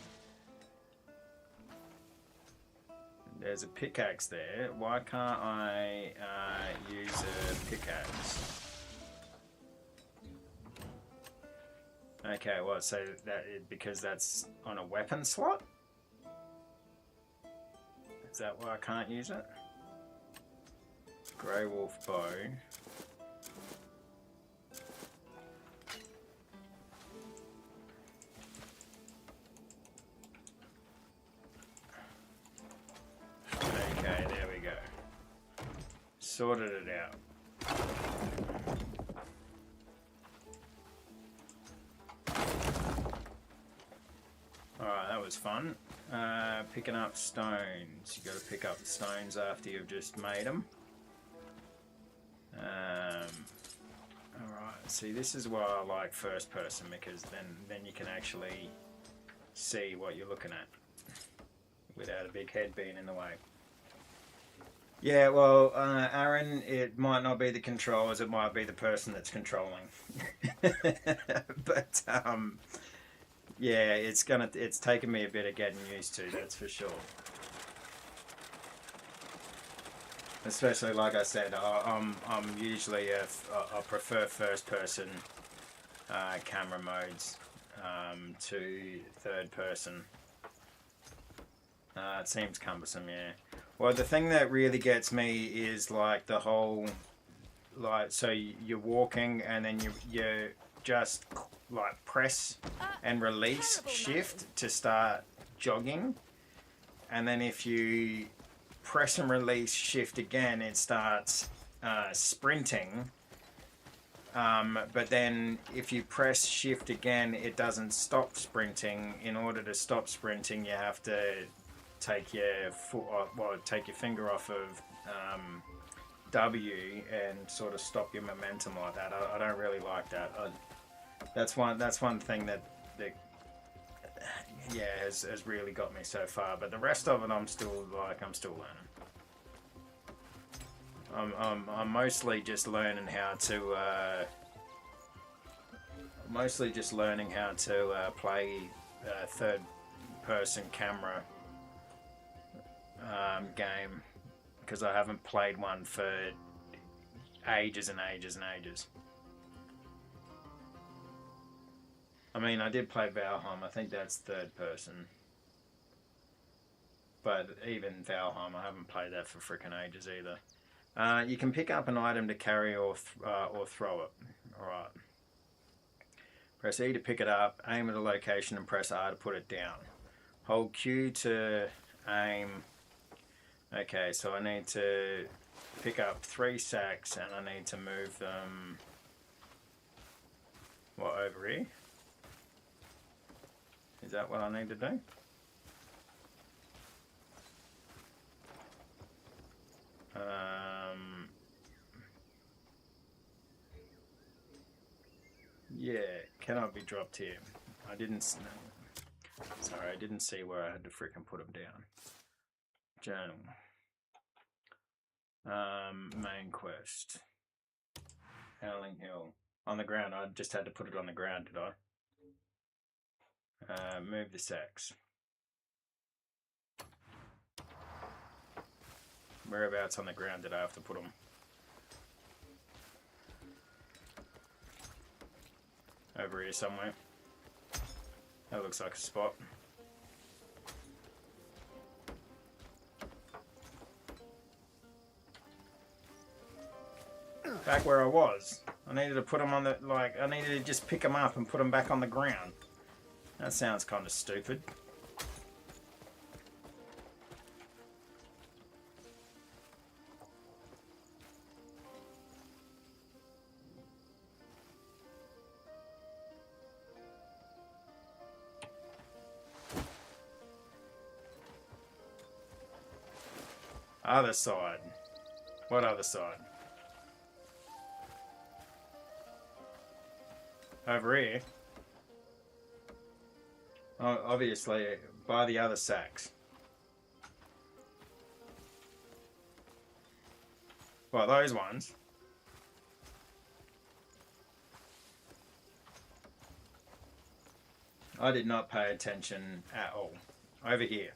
There's a pickaxe there. Why can't I use a pickaxe? Okay, well, so that is because that's on a weapon slot? Is that why I can't use it? Grey Wolf bow. Okay, there we go. Sorted it out. Alright, that was fun. Picking up stones. You got to pick up the stones after you've just made them. Alright, see, this is why I like first person, because then you can actually see what you're looking at without a big head being in the way. Yeah, well, Aaron, it might not be the controllers, it might be the person that's controlling. But yeah, it's taken me a bit of getting used to, that's for sure. Especially, like I said, I'm usually I prefer first person camera modes to third person. It seems cumbersome, yeah. Well, the thing that really gets me is like the whole, like, so you're walking and then you just like press and release shift to start jogging, and then if you press and release shift again, it starts sprinting, But then if you press shift again, it doesn't stop sprinting. In order to stop sprinting, you have to take your foot off, well, take your finger off of W and sort of stop your momentum like that. I don't really like that. That's one thing that yeah has really got me so far. But the rest of it, I'm still learning. I'm mostly just learning how to play third-person camera game, because I haven't played one for ages and ages and ages. I mean, I did play Valheim. I think that's third person. But even Valheim, I haven't played that for frickin' ages either. You can pick up an item to carry or throw it. Alright. Press E to pick it up, aim at a location and press R to put it down. Hold Q to aim. Okay, so I need to pick up 3 sacks and I need to move them, what, over here? Is that what I need to do? Yeah, cannot be dropped here. I didn't see where I had to freaking put them down. Journal. Main quest. Howling Hill. On the ground. I just had to put it on the ground, did I? Move the sacks. Whereabouts on the ground did I have to put them? Over here somewhere. That looks like a spot. Back where I was. I needed to put them on the, I needed to just pick them up and put them back on the ground. That sounds kind of stupid. Other side. What other side? Over here. Oh, obviously, by the other sacks. Well, those ones. I did not pay attention at all. Over here.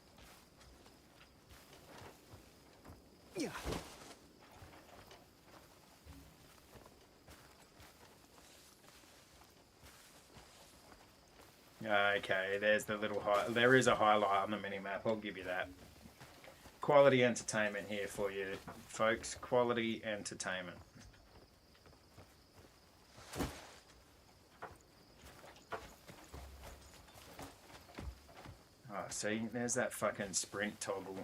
Yeah. Okay, there's the little there is a highlight on the mini-map, I'll give you that. Quality entertainment here for you, folks. Quality entertainment. Oh, see, there's that fucking sprint toggle.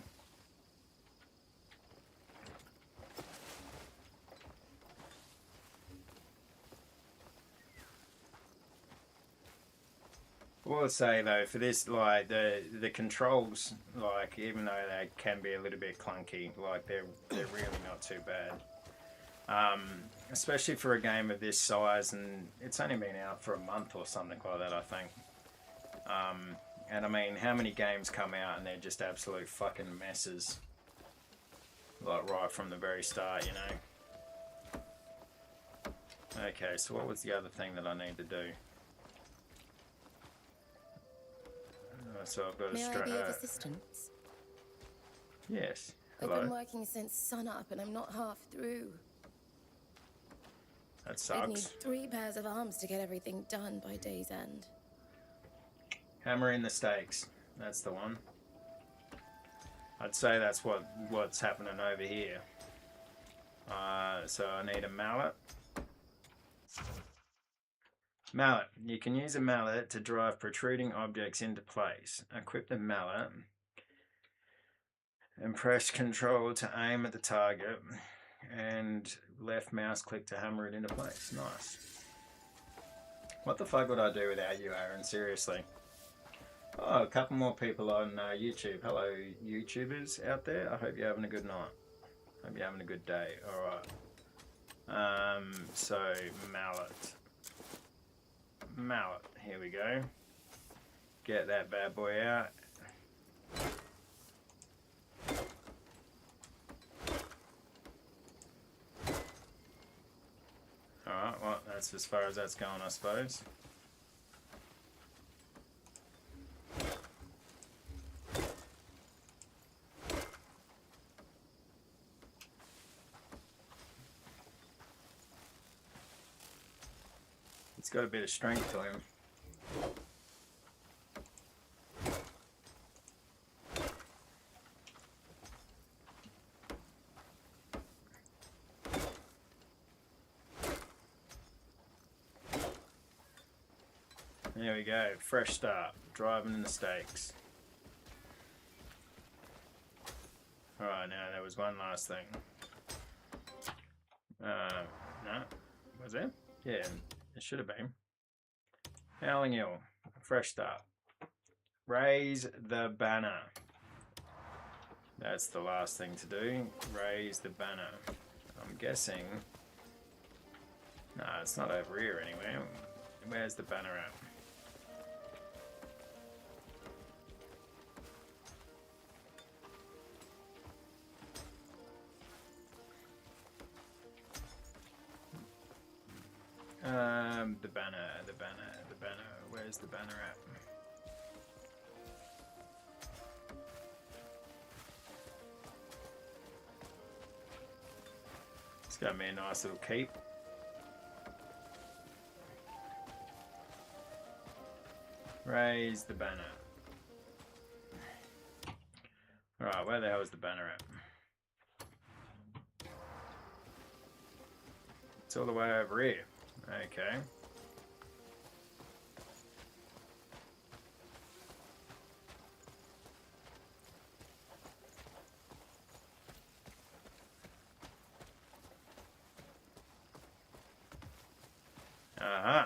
I will say though, for this, like the controls, like even though they can be a little bit clunky, like they're really not too bad. Especially for a game of this size, and it's only been out for a month or something like that, I think. And I mean, how many games come out and they're just absolute fucking messes, like right from the very start, you know? Okay, so what was the other thing that I need to do? So I've got to May I be of assistance? Yes. Hello. I've been working since sunup and I'm not half through. That sucks. I'd need 3 pairs of arms to get everything done by day's end. Hammer in the stakes. That's the one. I'd say that's what's happening over here. So I need a mallet. Mallet. You can use a mallet to drive protruding objects into place. Equip the mallet and press Control to aim at the target. and left mouse click to hammer it into place. Nice. What the fuck would I do without you, Aaron? Seriously. Oh, a couple more people on YouTube. Hello, YouTubers out there. I hope you're having a good night. Hope you're having a good day. Alright. So, mallet. Mallet. Here we go. Get that bad boy out. Alright, well, that's as far as that's going, I suppose. It's got a bit of strength to him. There we go, fresh start, driving in the stakes. Alright, now there was one last thing. No, was there? Yeah, it should have been. Howling Hill, fresh start. Raise the banner. That's the last thing to do, raise the banner. I'm guessing... No, it's not over here anywhere. Where's the banner at? The banner. Where's the banner at? It's got me a nice little keep. Raise the banner. Alright, where the hell is the banner at? It's all the way over here. Okay. Uh-huh.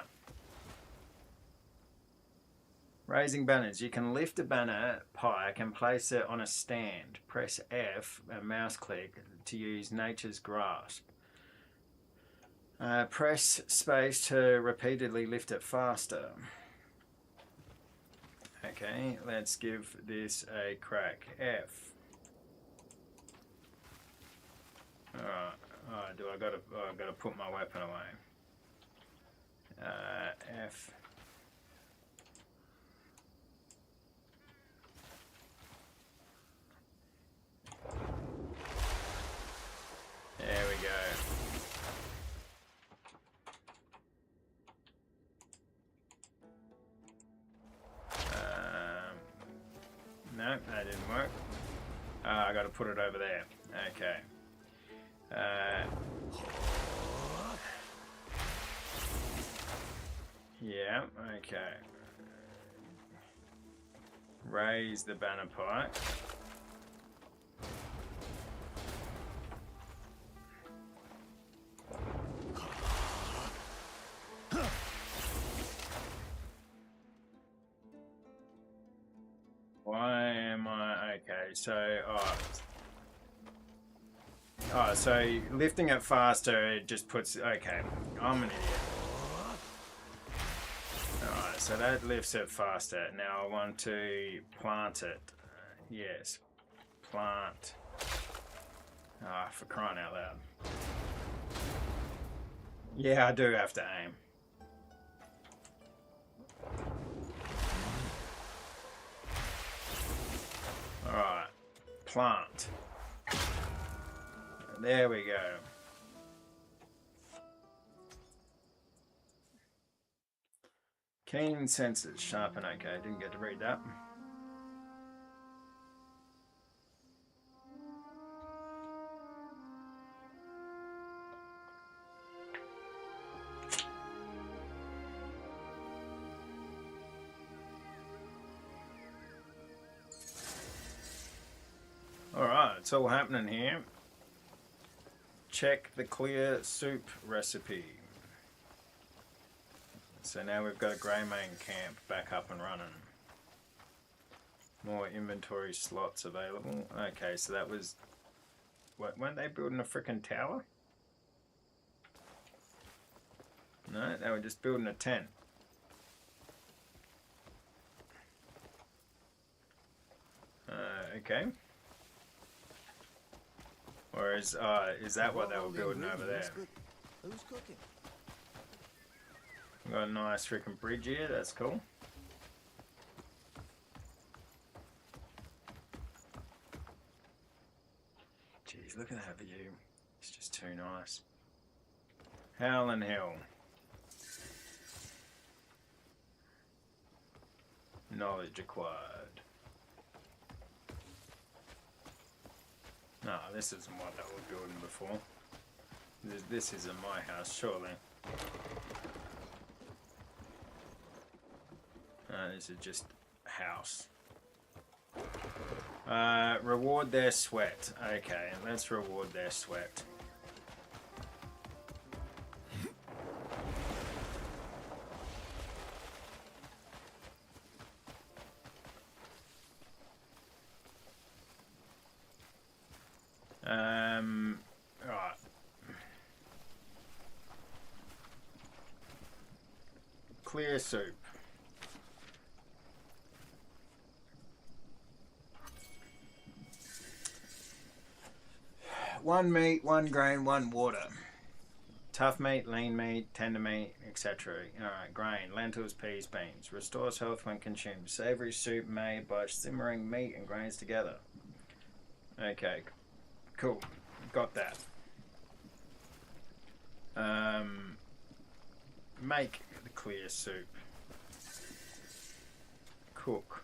Raising banners. You can lift a banner pike and place it on a stand. Press F and mouse click to use nature's grasp. Press space to repeatedly lift it faster. Okay, let's give this a crack. F. Alright, I gotta put my weapon away. F. There we go. No, that didn't work. I got to put it over there. Okay. Yeah, okay. Raise the banner pike. Why am I... Okay, so... Oh, so lifting it faster, it just puts... Okay, I'm an idiot. Alright, so that lifts it faster. Now I want to plant it. Yes. Plant. Ah, for crying out loud. Yeah, I do have to aim. Alright. Plant. There we go. Keen senses, sharpen. Okay, didn't get to read that. Alright, it's all happening here. check the clear soup recipe. So now we've got a Greymane camp back up and running. More inventory slots available. Okay, so that was... What, weren't they building a frickin' tower? No, they were just building a tent. Okay. Or is that what they were building over there? Who's cooking? We've got a nice freaking bridge here, that's cool. Jeez, look at that view. It's just too nice. Howlin' Hill. Knowledge acquired. No, this isn't what they were building before. This isn't my house, surely. This is just a house. Reward their sweat. Okay, let's reward their sweat. Right. Clear soup. One meat, one grain, one water. Tough meat, lean meat, tender meat, etc. Alright, grain, lentils, peas, beans. Restores health when consumed. Savory soup made by simmering meat and grains together. Okay, cool. Got that. Make the clear soup. Cook.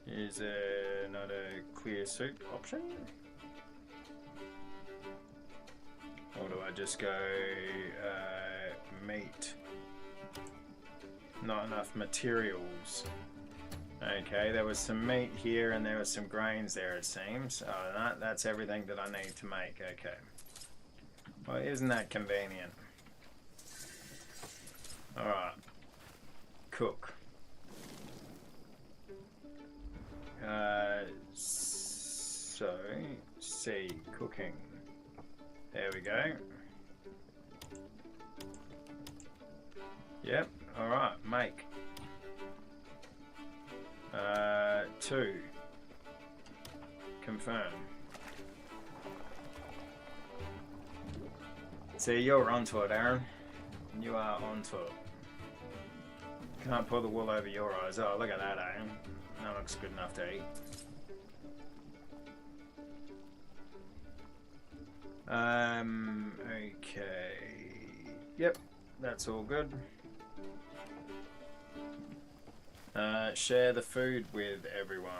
Is there not a clear soup option? Or do I just go meat? Not enough materials. Okay, there was some meat here and there was some grains there, it seems. Oh, that's everything that I need to make. Okay. Well, isn't that convenient? Alright. Cook. So, C, cooking. There we go. Yep, alright, make. 2. Confirm. See, you're onto it, Aaron. You are onto it. Can't pull the wool over your eyes. Oh, look at that, Aaron. That looks good enough to eat. Okay. Yep, that's all good. Share the food with everyone.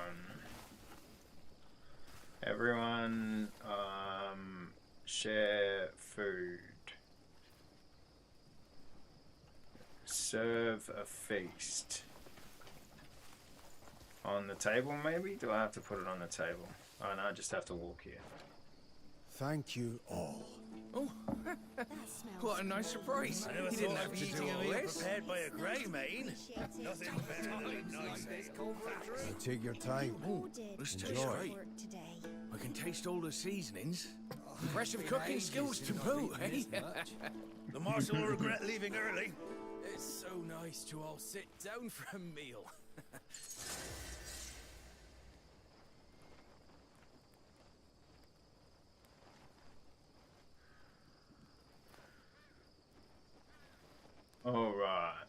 Everyone, share food. Serve a feast. On the table, maybe? Do I have to put it on the table? Oh no, I just have to walk here. Thank you all. Oh, what a nice surprise. I never You didn't thought have of to eating do a all meal this. prepared by a Greymane. Nothing better than a nice ale. Take your time. This tastes Enjoy. great. I can taste all the seasonings. Impressive cooking skills to boot, eh? The marshal will regret leaving early. It's so nice to all sit down for a meal. All right.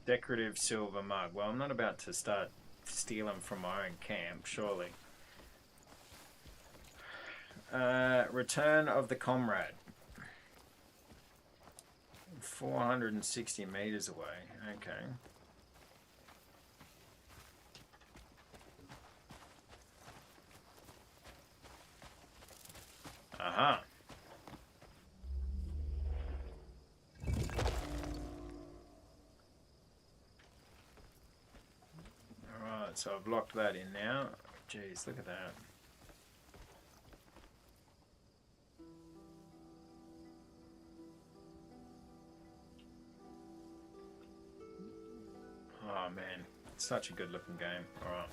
Decorative silver mug. Well, I'm not about to start stealing from my own camp, surely. Return of the Comrade. 460 meters away. Okay. Aha. Alright, so I've locked that in now. Jeez, look at that. Oh man, it's such a good looking game. Alright.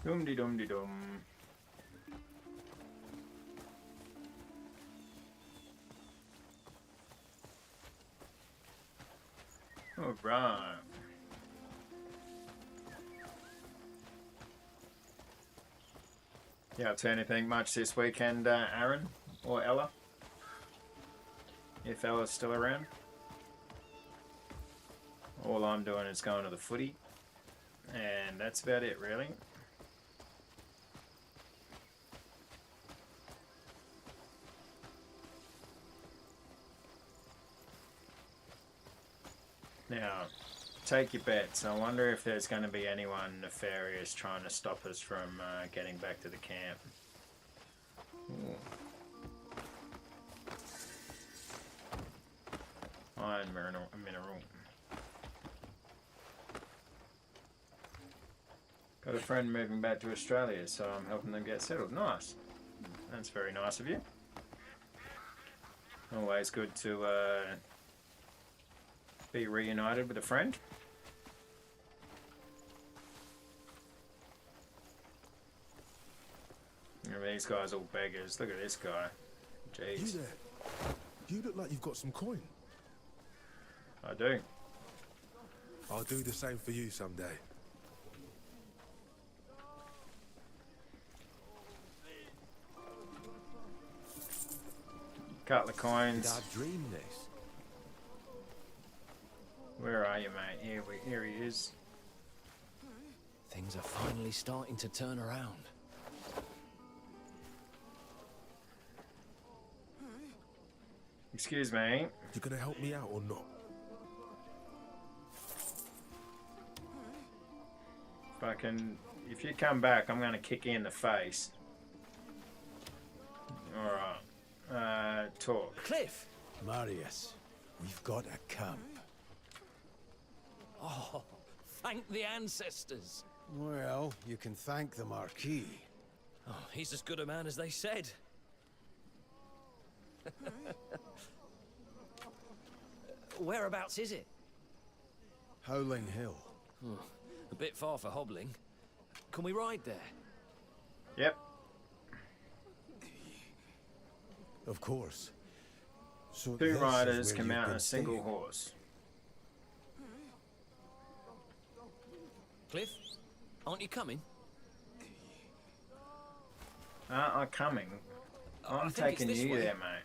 Dum-de-dum-de-dum. All right. Yeah, up to anything much this weekend, Aaron or Ella? If Ella's still around. All I'm doing is going to the footy, and that's about it, really. Now, take your bets. I wonder if there's going to be anyone nefarious trying to stop us from getting back to the camp. Ooh. Iron mineral. Got a friend moving back to Australia, so I'm helping them get settled. Nice. That's very nice of you. Always good to be reunited with a friend. These guys all beggars. Look at this guy. Jeez. You there? You look like you've got some coin. I do. I'll do the same for you someday. Couple of coins. Did I dream this? Where are you, mate? Here he is. Things are finally starting to turn around. Excuse me. You gonna help me out or not? If you come back, I'm gonna kick you in the face. Alright. Talk. Cliff! Marius, we've got a camp. Oh, thank the ancestors. Well, you can thank the Marquis. Oh, he's as good a man as they said. Whereabouts is it? Howling Hill. Oh, a bit far for hobbling. Can we ride there? Yep. Of course. So Two this riders is where can you've mount been a single staying. horse. Cliff, aren't you coming? Aren't I coming? I'm think it's taking this you way. there, mate.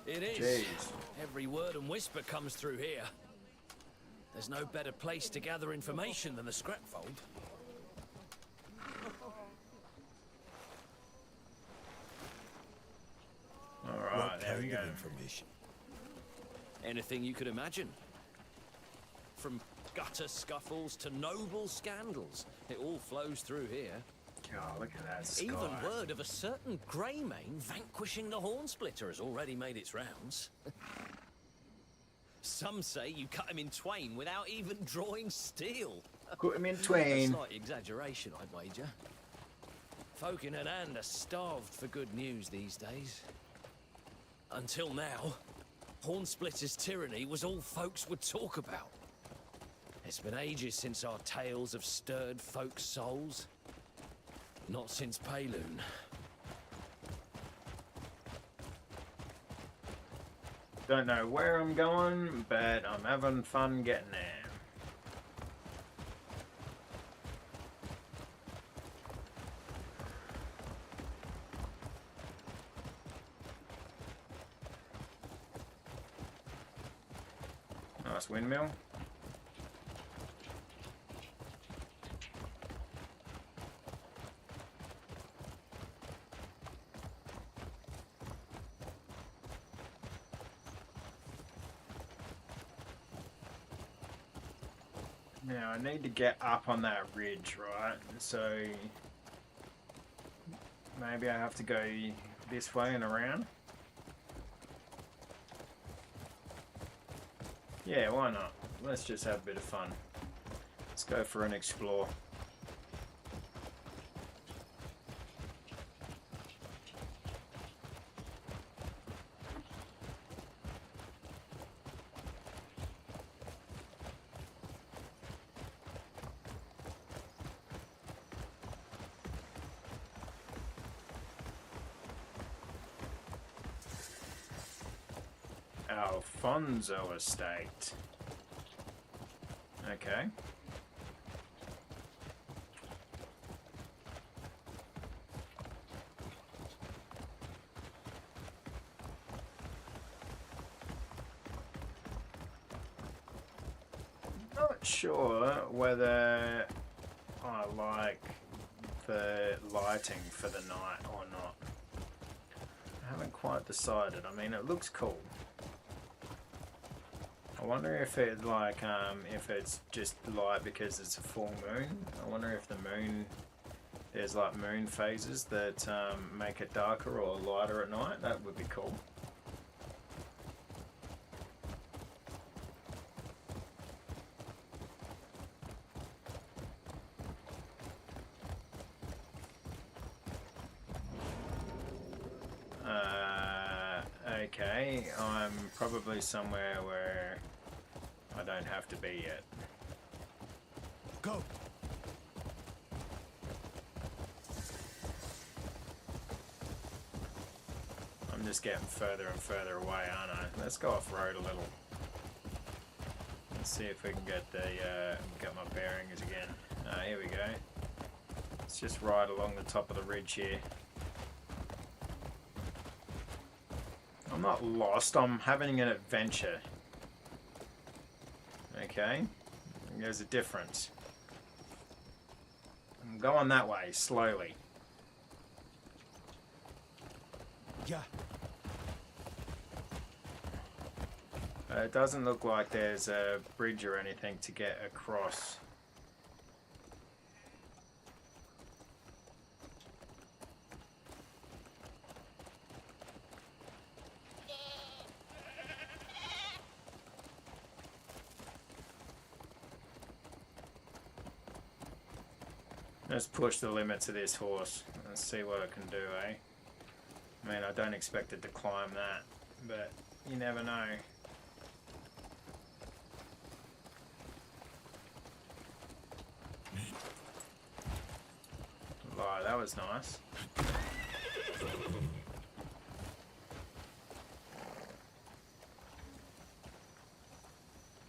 It is. Jeez. Every word and whisper comes through here. There's no better place to gather information than the scrapfold. Alright, there we go. Information. Anything you could imagine. From gutter scuffles to noble scandals. It all flows through here. God, look at that sky. Even word of a certain Greymane vanquishing the Hornsplitter has already made its rounds. Some say you cut him in twain without even drawing steel. Cut him in A twain. slight exaggeration, I'd wager. Folk in Anand are starved for good news these days. Until now, Hornsplitter's tyranny was all folks would talk about. It's been ages since our tales have stirred folks' souls. Not since Payloon. Don't know where I'm going, but I'm having fun getting there. Nice windmill. Now I need to get up on that ridge, right? So maybe I have to go this way and around. Yeah, why not? Let's just have a bit of fun. Let's go for an explore. Alfonso Estate. Okay. Not sure whether I like the lighting for the night or not. I haven't quite decided. I mean, it looks cool. I wonder if it like if it's just light because it's a full moon. I wonder if the moon, there's like moon phases that make it darker or lighter at night. That would be cool. Okay, I'm probably somewhere where I don't have to be yet. Go. I'm just getting further and further away, aren't I? Let's go off road a little. Let's see if we can get my bearings again. Here we go. Let's just ride along the top of the ridge here. I'm not lost, I'm having an adventure. Okay, there's a difference. I'm going that way, slowly. Yeah. It doesn't look like there's a bridge or anything to get across. Let's push the limits of this horse and see what it can do, eh? I mean, I don't expect it to climb that, but you never know. Oh, that was nice.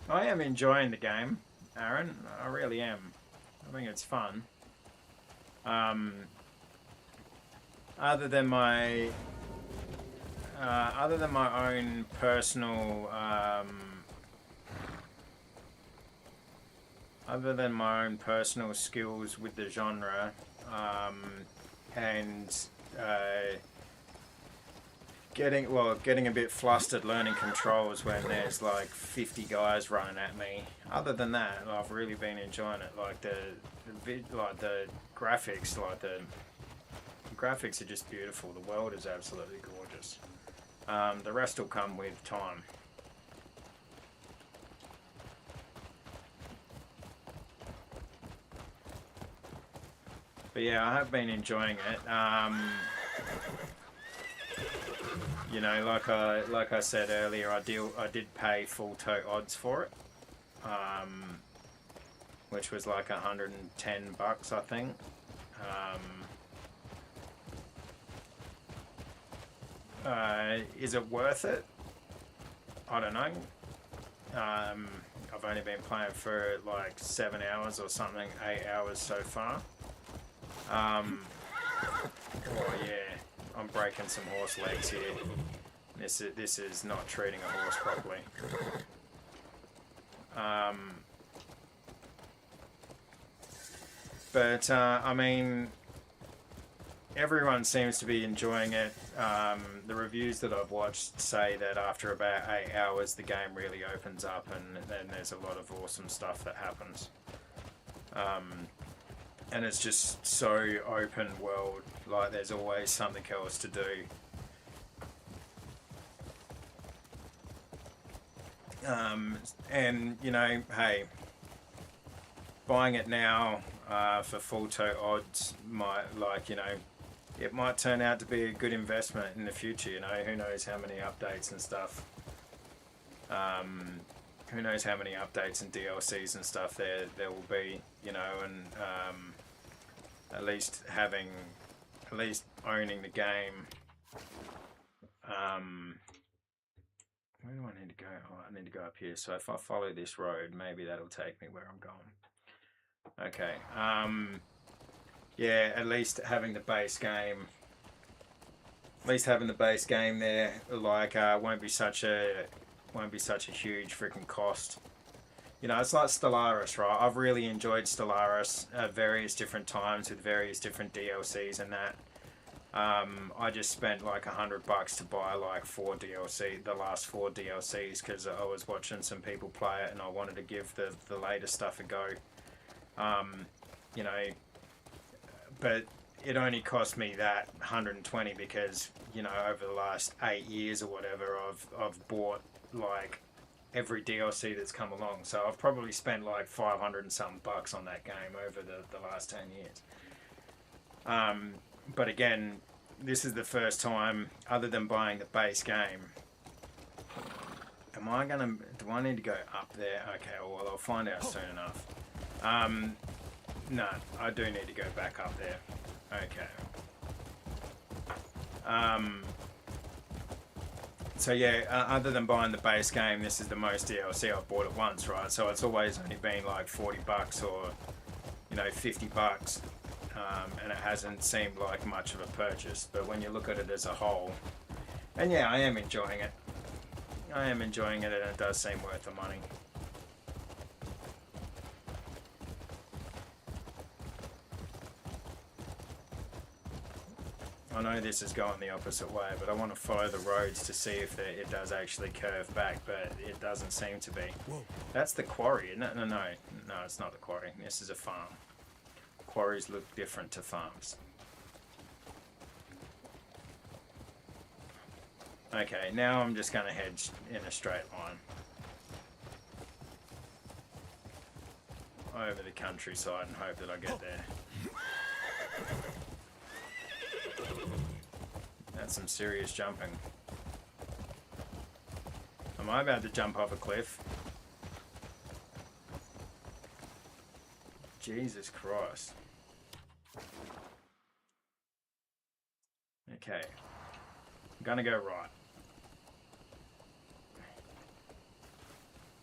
I am enjoying the game, Aaron. I really am. I think it's fun. Other than my own personal skills with the genre, and getting a bit flustered learning controls when there's like 50 guys running at me. Other than that, I've really been enjoying it. Like the graphics, the graphics are just beautiful. The world is absolutely gorgeous. The rest will come with time. But yeah, I have been enjoying it. You know, like I said earlier, I did pay full tote odds for it, which was like $110, I think. Is it worth it? I don't know. I've only been playing for like 7 hours or something, 8 hours so far. Oh yeah, I'm breaking some horse legs here. This is not treating a horse properly. But I mean, everyone seems to be enjoying it. The reviews that I've watched say that after about 8 hours the game really opens up, and then there's a lot of awesome stuff that happens. And it's just so open world, like there's always something else to do. And you know, hey, buying it now for full tote odds might, like, you know, it might turn out to be a good investment in the future. You know, who knows how many updates and stuff. Who knows how many updates and DLCs and stuff there will be. You know, and at least owning the game. Where do I need to go? Oh, I need to go up here. So if I follow this road, maybe that'll take me where I'm going. Okay. Yeah, at least having the base game. At least having the base game there, like, won't be such a huge freaking cost. You know, it's like Stellaris, right? I've really enjoyed Stellaris at various different times with various different DLCs and that. I just spent like $100 to buy like the last 4 DLCs, because I was watching some people play it and I wanted to give the latest stuff a go. You know, but it only cost me that 120 because, you know, over the last 8 years or whatever, I've bought like every DLC that's come along. So I've probably spent like 500 and something bucks on that game over the last 10 years. But again, this is the first time, other than buying the base game. Do I need to go up there? Okay, well, I'll find out soon enough. No, I do need to go back up there. Okay. So yeah, other than buying the base game, this is the most DLC I've bought at once, right? So it's always only been like $40 or, you know, $50. And it hasn't seemed like much of a purchase, but when you look at it as a whole, and yeah, I am enjoying it. I am enjoying it, and it does seem worth the money. I know this is going the opposite way, but I want to follow the roads to see if it does actually curve back, but it doesn't seem to be. Whoa. That's the quarry, isn't it? No, it's not the quarry. This is a farm. Quarries look different to farms. Okay, now I'm just going to head in a straight line over the countryside and hope that I get there. That's some serious jumping. Am I about to jump off a cliff? Jesus Christ. Okay. I'm gonna go right.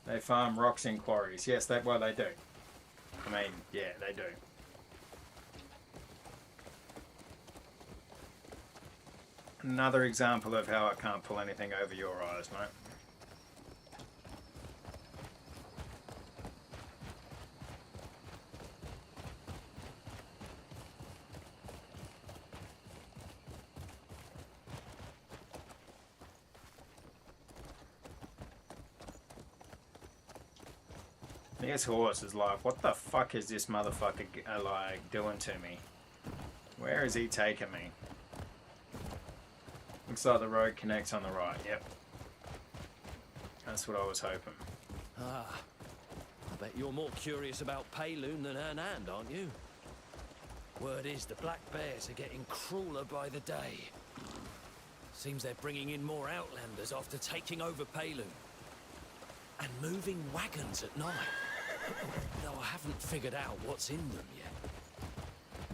They farm rocks in quarries. Yes, they do. I mean, yeah, they do. Another example of how I can't pull anything over your eyes, mate. This horse is like, what the fuck is this motherfucker like doing to me? Where is he taking me? Looks like the road connects on the right. Yep. That's what I was hoping. Ah, I bet you're more curious about Payloon than Hernand, aren't you? Word is the Black Bears are getting crueler by the day. Seems they're bringing in more Outlanders after taking over Payloon. And moving wagons at night. Though I haven't figured out what's in them yet.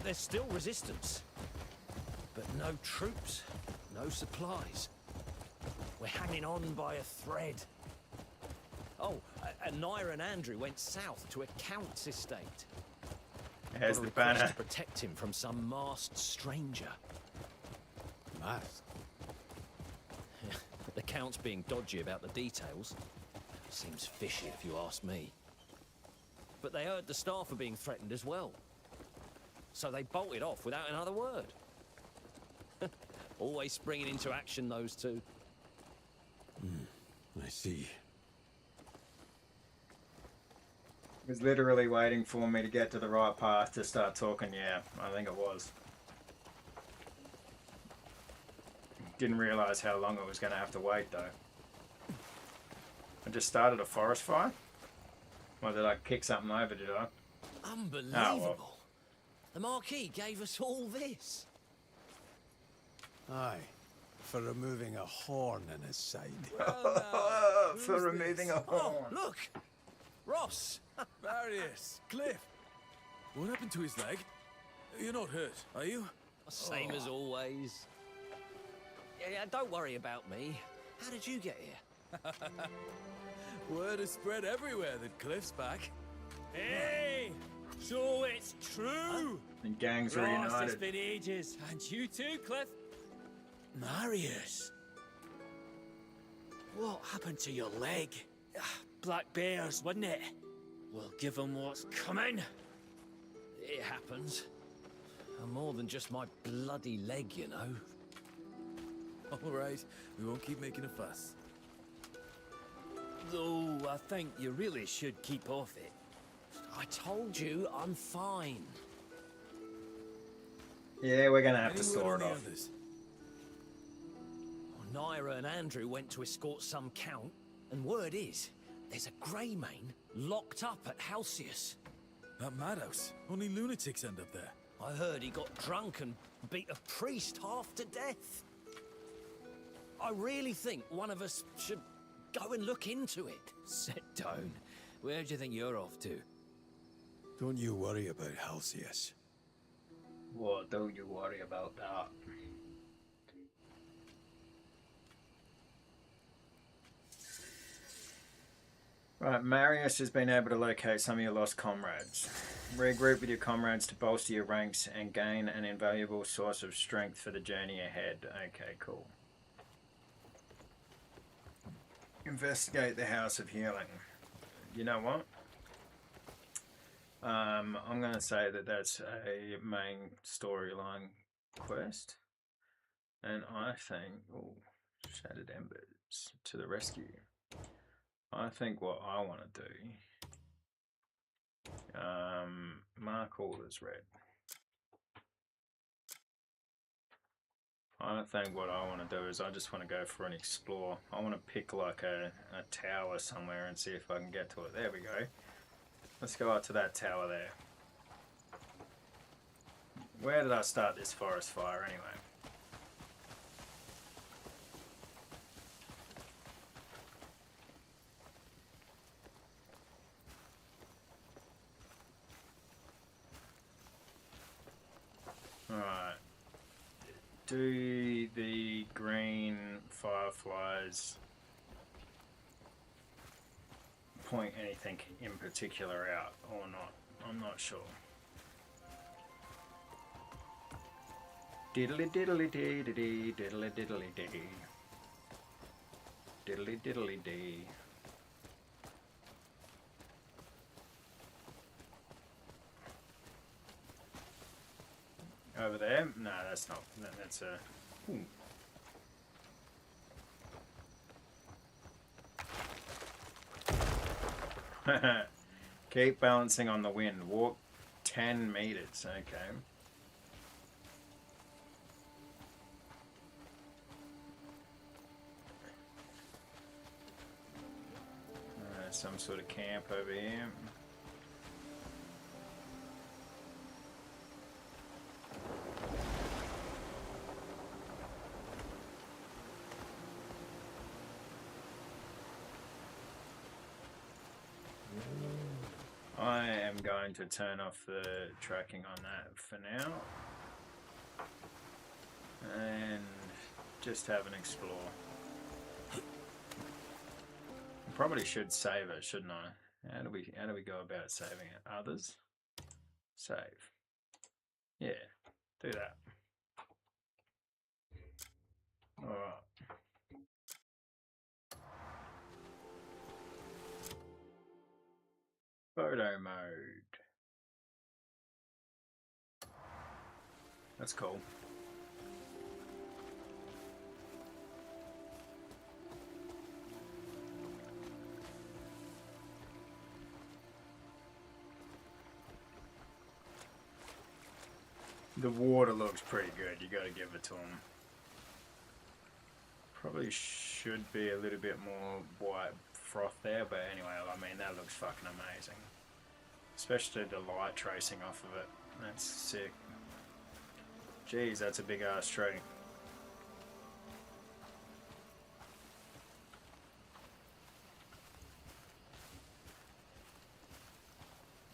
There's still resistance. But no troops, no supplies. We're hanging on by a thread. Oh, and Naira and Andrew went south to a count's estate. There's the banner. To protect him from some masked stranger. Masked? The count's being dodgy about the details. Seems fishy if you ask me. But they heard the staff are being threatened as well. So they bolted off without another word. Always springing into action, those two. I see. It was literally waiting for me to get to the right path to start talking. Yeah, I think it was. Didn't realise how long I was going to have to wait though. I just started a forest fire? Or did I kick something over, did I? Unbelievable. Oh, well. The Marquis gave us all this. Aye, for removing a horn in his side. For removing a horn. Oh, look! Ross! Marius, Cliff. What happened to his leg? You're not hurt, are you? Same as always. Yeah, don't worry about me. How did you get here? Word has spread everywhere that Cliff's back. Hey! So it's true! The gangs Ross, reunited. it's been ages. And you too, Cliff. Marius. What happened to your leg? Black bears, wasn't it? We'll give them what's coming. It happens. I'm more than just my bloody leg, you know. All right, we won't keep making a fuss. Though I think you really should keep off it. I told you I'm fine. Yeah, we're going to have to Any store word it on the off. others? Naira and Andrew went to escort some count, and word is, there's a Greymane locked up at Halcyon. That madhouse. Only lunatics end up there. I heard he got drunk and beat a priest half to death. I really think one of us should go and look into it. Sit down. Where do you think you're off to? Don't you worry about Halcyon. Well, don't you worry about that. Right, Marius has been able to locate some of your lost comrades. Regroup with your comrades to bolster your ranks and gain an invaluable source of strength for the journey ahead. Okay, cool. Investigate the House of Healing. You know what? I'm going to say that that's a main storyline quest. And I think... Oh, Shattered Embers to the rescue. I think what I want to do... mark all as red. I think what I want to do is I just want to go for an explore. I want to pick like a tower somewhere and see if I can get to it. There we go. Let's go out to that tower there. Where did I start this forest fire anyway? Alright. Do the green fireflies point anything in particular out or not? I'm not sure. Diddly diddly dee dee dee, diddly diddly dee. Diddly diddly dee. Over there? No, that's not. That's a. Ooh. Keep balancing on the wind. Walk 10 meters. Okay. Some sort of camp over here. I am going to turn off the tracking on that for now and just have an explore. I probably should save it, shouldn't I? How do we go about saving it? Others? Save. Yeah, do that. Alright. Photo mode. That's cool. The water looks pretty good, you gotta give it to them. Probably should be a little bit more white froth there, but anyway, I mean, that looks fucking amazing. Especially the light tracing off of it. That's sick. Jeez, that's a big ass tree.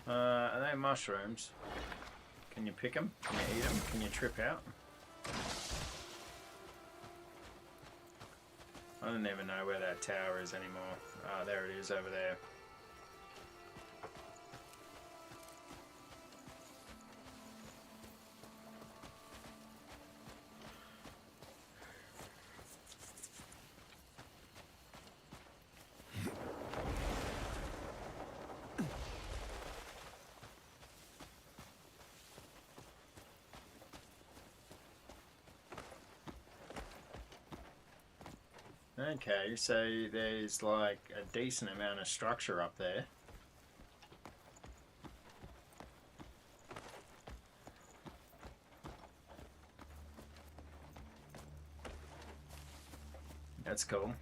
Are they mushrooms? Can you pick them? Can you eat them? Can you trip out? I don't even know where that tower is anymore. Ah, there it is over there. Okay, so there's like a decent amount of structure up there. That's cool.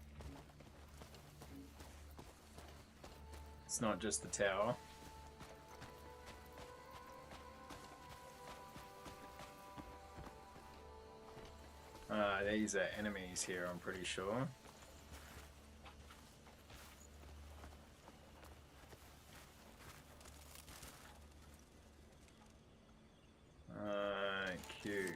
It's not just the tower. These are enemies here, I'm pretty sure. Q.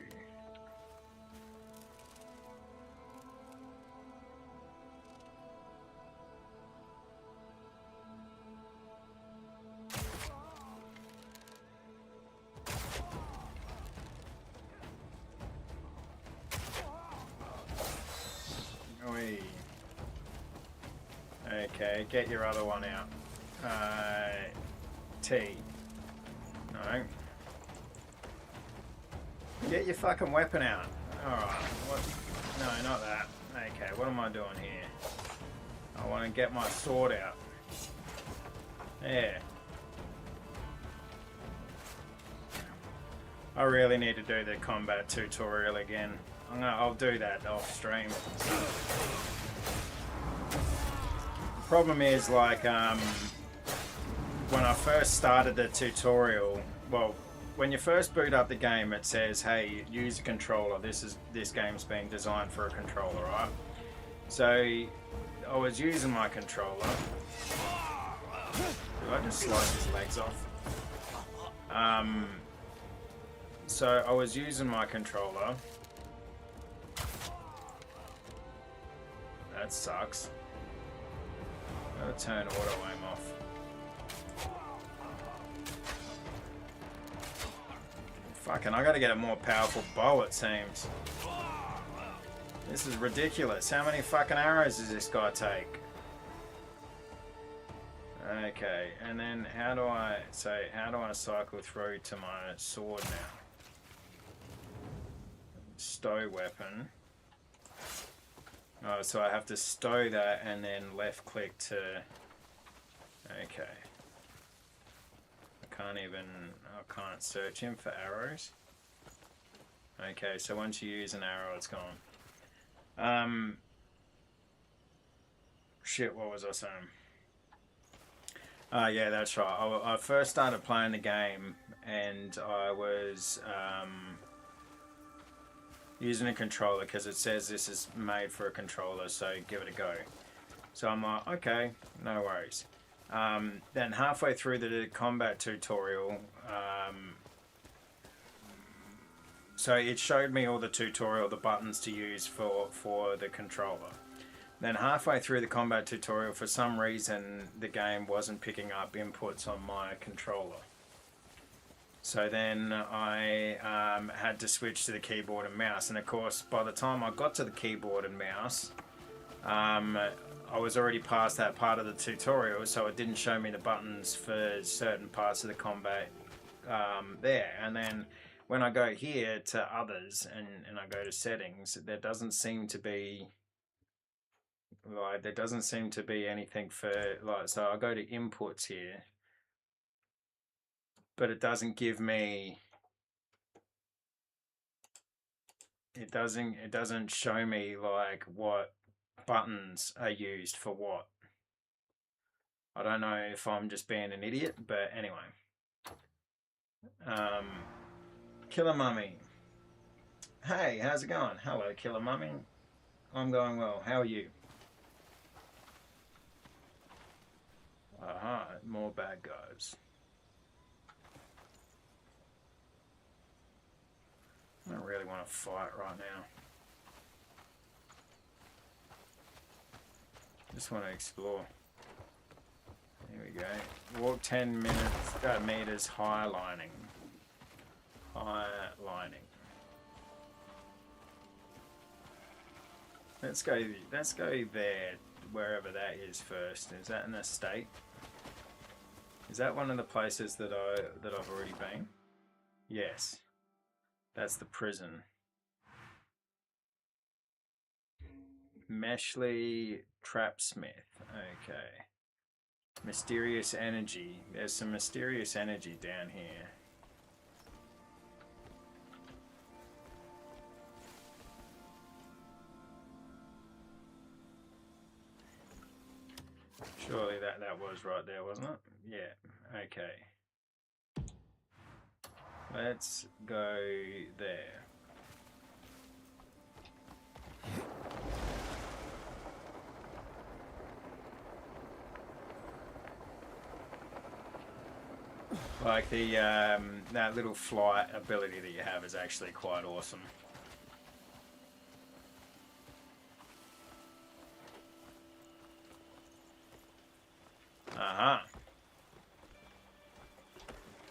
Oi. Okay, get your other one out. T. No. Get your fucking weapon out. Alright, what? No, not that. Okay, what am I doing here? I want to get my sword out. There. I really need to do the combat tutorial again. I'll do that off stream. Problem is, like, when I first started the tutorial, well, when you first boot up the game, it says, hey, use a controller. This game's been designed for a controller, right? So I was using my controller. Did I just slice his legs off? So I was using my controller. That sucks. Gotta turn auto aim off. Fucking, I gotta get a more powerful bow, it seems. This is ridiculous. How many fucking arrows does this guy take? Okay, and then how do I cycle through to my sword now? Stow weapon. Oh, so I have to stow that and then left click to... Okay. I can't search him for arrows. Okay, so once you use an arrow, it's gone. Shit, what was I saying? Yeah, that's right. I first started playing the game and I was using a controller because it says this is made for a controller, so give it a go. So I'm like, okay, no worries. Then halfway through the combat tutorial, so it showed me all the tutorial, the buttons to use for the controller. Then halfway through the combat tutorial, for some reason, the game wasn't picking up inputs on my controller. So then I had to switch to the keyboard and mouse. And of course, by the time I got to the keyboard and mouse, I was already past that part of the tutorial, so it didn't show me the buttons for certain parts of the combat there. And then when I go here to others and I go to settings, there doesn't seem to be anything for, like, so I go to inputs here, but it doesn't give me it doesn't show me like what buttons are used for what. I don't know if I'm just being an idiot, but anyway. Killer Mummy. Hey, how's it going? Hello, Killer Mummy. I'm going well. How are you? Aha, more bad guys. I don't really want to fight right now. Just want to explore. Here we go. Walk 10 meters high lining. High lining. Let's go there, wherever that is first. Is that an estate? Is that one of the places that I've already been? Yes. That's the prison. Meshley Trapsmith. Okay. Mysterious energy. There's some mysterious energy down here. Surely that was right there, wasn't it? Yeah. Okay. Let's go there. Like the that little flight ability that you have is actually quite awesome. Aha.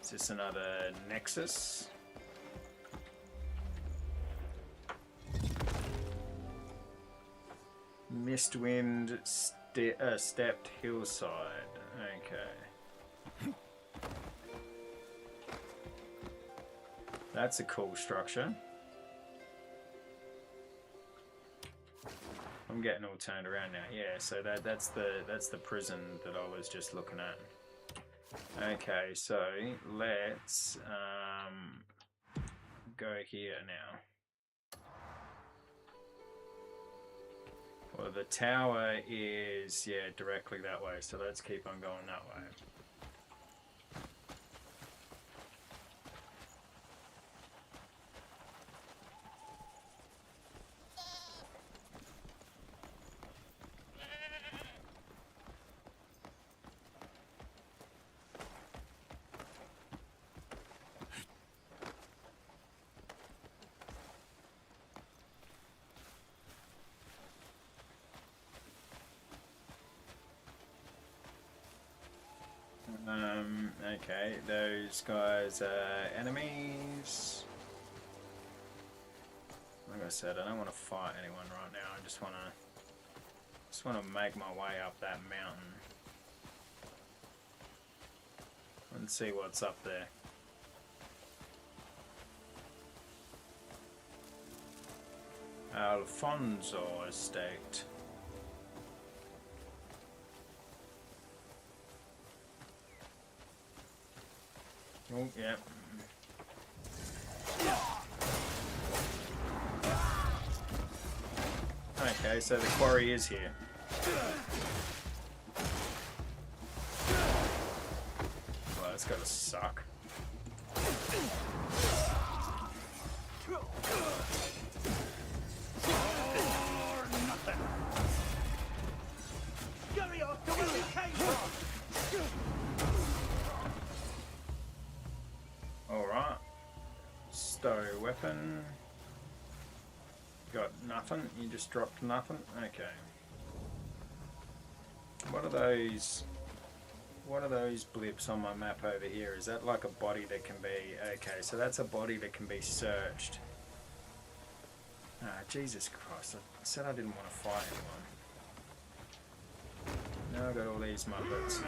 Is this another Nexus? Mistwind stepped hillside. Okay. That's a cool structure. I'm getting all turned around now. Yeah, so that's the prison that I was just looking at. Okay, so let's go here now. Well, the tower is, yeah, directly that way, so let's keep on going that way. Okay, those guys are enemies. Like I said, I don't want to fight anyone right now. I just want to make my way up that mountain and see what's up there. Alfonso Estate. Oh, yeah. Okay, so the quarry is here. Well, that's gotta suck. Alright. Stow weapon. Got nothing. You just dropped nothing. Okay. What are those blips on my map over here? Is that like a body that can be... Okay, so that's a body that can be searched. Ah, Jesus Christ. I said I didn't want to fight anyone. Now I've got all these muppets.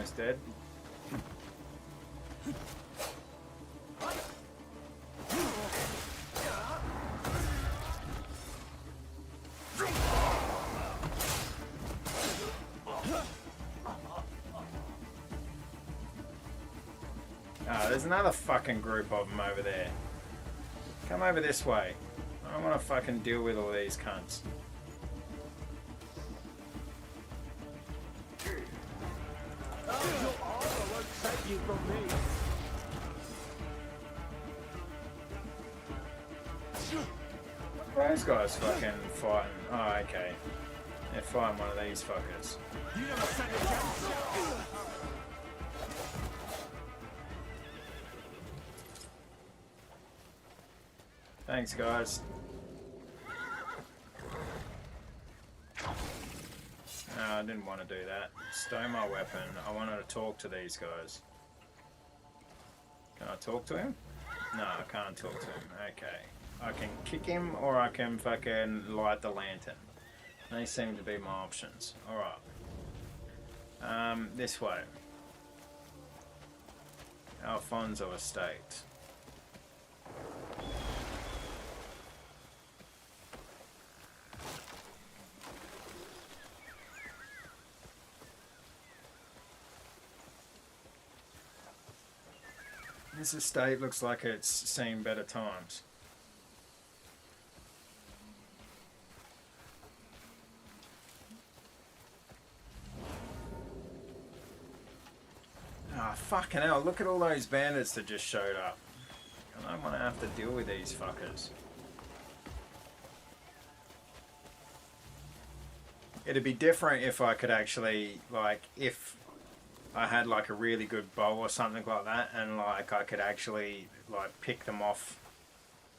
almost dead. Ah, there's another fucking group of them over there. Come over this way. I don't want to fucking deal with all these cunts. Those guys fucking fighting. Oh, okay. They're fighting one of these fuckers. Thanks, guys. No, I didn't want to do that. Stow my weapon. I wanted to talk to these guys. Can I talk to him? No, I can't talk to him. Okay. I can kick him or I can fucking light the lantern. They seem to be my options. Alright. This way. Alfonso Estate. This estate looks like it's seen better times. Ah, fucking hell, look at all those bandits that just showed up. I don't want to have to deal with these fuckers. It'd be different if I could actually, like, if I had like a really good bow or something like that, and like I could actually like pick them off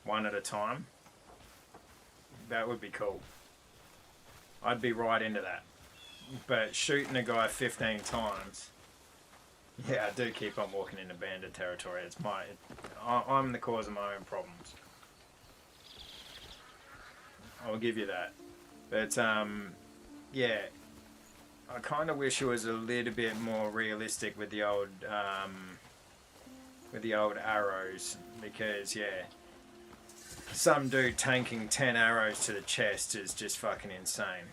one at a time. That would be cool. I'd be right into that. But shooting a guy 15 times, yeah, I do keep on walking into bandit territory. It's I'm the cause of my own problems. I'll give you that. But yeah. I kind of wish it was a little bit more realistic with the old arrows, because yeah, some dude tanking 10 arrows to the chest is just fucking insane.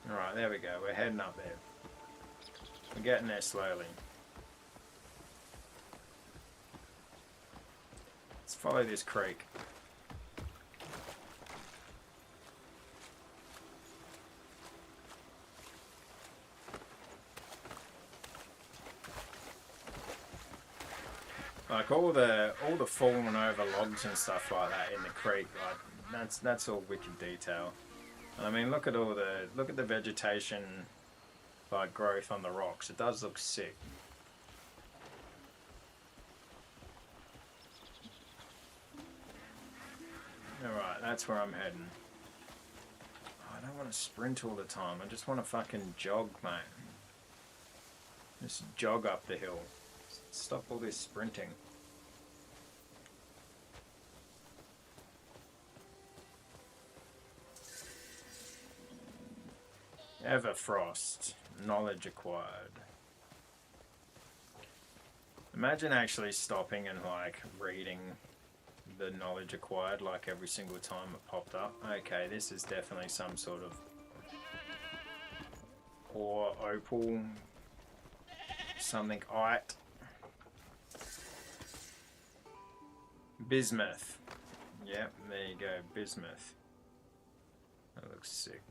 Alright, there we go, we're heading up there. We're getting there slowly. Let's follow this creek. Like all the fallen over logs and stuff like that in the creek, like that's all wicked detail. I mean, look at the vegetation, like growth on the rocks. It does look sick. All right, that's where I'm heading. I don't want to sprint all the time. I just want to fucking jog, mate. Just jog up the hill. Stop all this sprinting. Everfrost. Knowledge acquired. Imagine actually stopping and like reading the knowledge acquired like every single time it popped up. Okay, this is definitely some sort of or opal something ite. Bismuth. Yep, there you go, bismuth. That looks sick.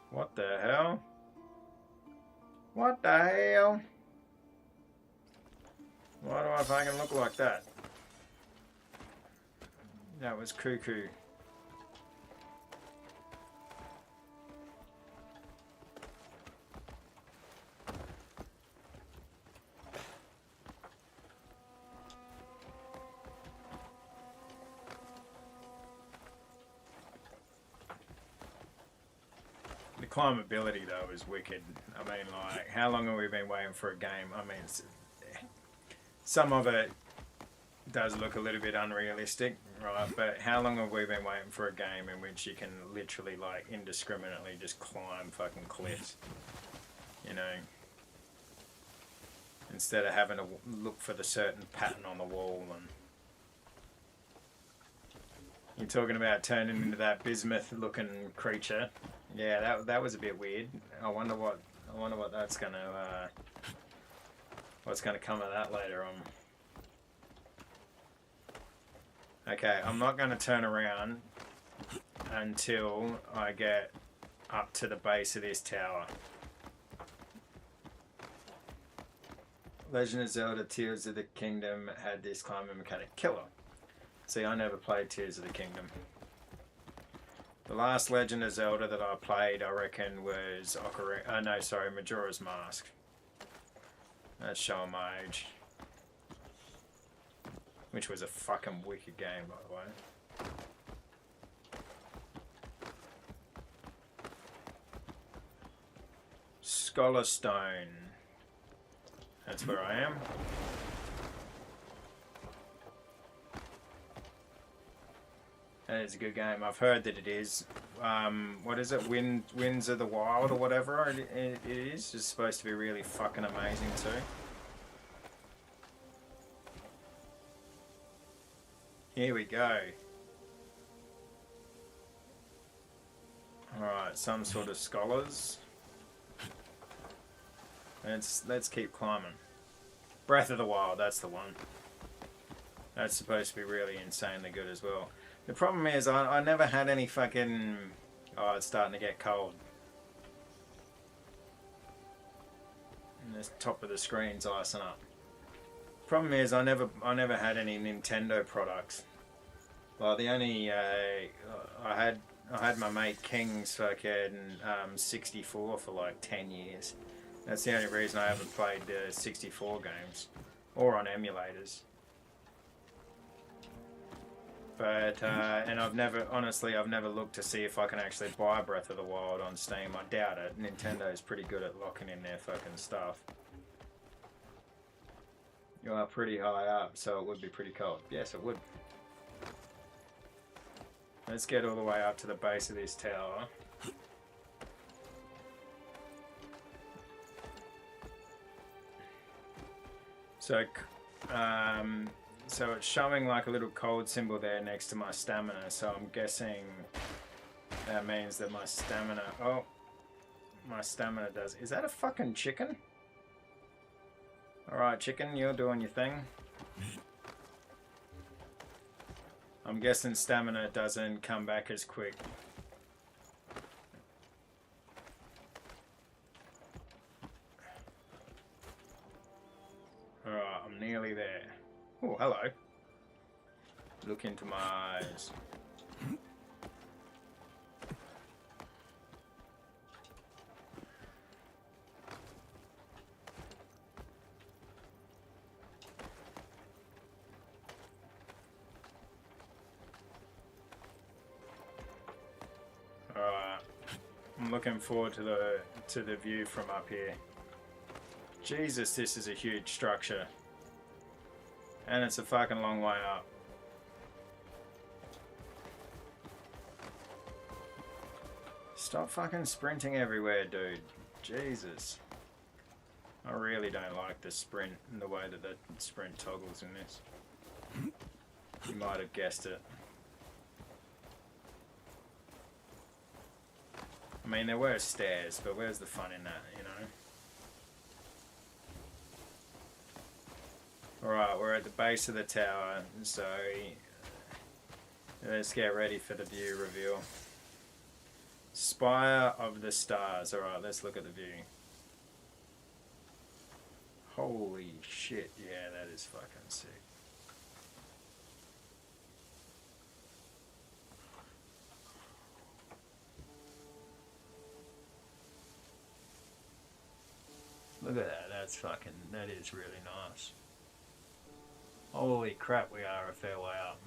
What the hell? What the hell? Why do I fucking look like that? That was cuckoo. The climbability though is wicked. I mean, like, how long have we been waiting for a game? I mean, some of it does look a little bit unrealistic, right? But how long have we been waiting for a game in which you can literally, like, indiscriminately just climb fucking cliffs? You know? Instead of having to look for the certain pattern on the wall. And you're talking about turning into that bismuth-looking creature. Yeah, that was a bit weird. I wonder what that's gonna what's gonna come of that later on. Okay, I'm not gonna turn around until I get up to the base of this tower. Legend of Zelda Tears of the Kingdom had this climbing mechanic. Killer. See, I never played Tears of the Kingdom. The last Legend of Zelda that I played, I reckon, was Majora's Mask. That's showing my age. Which was a fucking wicked game, by the way. Scholar Stone. That's where I am. That is a good game. I've heard that it is. What is it? Winds of the Wild or whatever it is. It's supposed to be really fucking amazing too. Here we go. Alright, some sort of scholars. Let's keep climbing. Breath of the Wild, that's the one. That's supposed to be really insanely good as well. The problem is I never had any fucking... Oh, it's starting to get cold. And the top of the screen's icing up. Problem is I never had any Nintendo products. Well, the only I had my mate King's fucking 64 for like 10 years. That's the only reason I haven't played 64 games or on emulators. But and I've never looked to see if I can actually buy Breath of the Wild on Steam. I doubt it. Nintendo's pretty good at locking in their fucking stuff. You are pretty high up, so it would be pretty cold. Yes, it would. Let's get all the way up to the base of this tower. So, so it's showing like a little cold symbol there next to my stamina. So I'm guessing that means that my stamina... Oh, my stamina does... Is that a fucking chicken? Alright, chicken, you're doing your thing. I'm guessing stamina doesn't come back as quick. Alright, I'm nearly there. Oh, hello. Look into my eyes. Alright. I'm looking forward to the view from up here. Jesus, this is a huge structure. And it's a fucking long way up. Stop fucking sprinting everywhere, dude. Jesus. I really don't like the sprint and the way that the sprint toggles in this. You might have guessed it. I mean, there were stairs, but where's the fun in that, you know? Alright, we're at the base of the tower, so let's get ready for the view reveal. Spire of the Stars. Alright, let's look at the view. Holy shit, yeah, that is fucking sick. Look at that, that is really nice. Holy crap, we are a fair way up.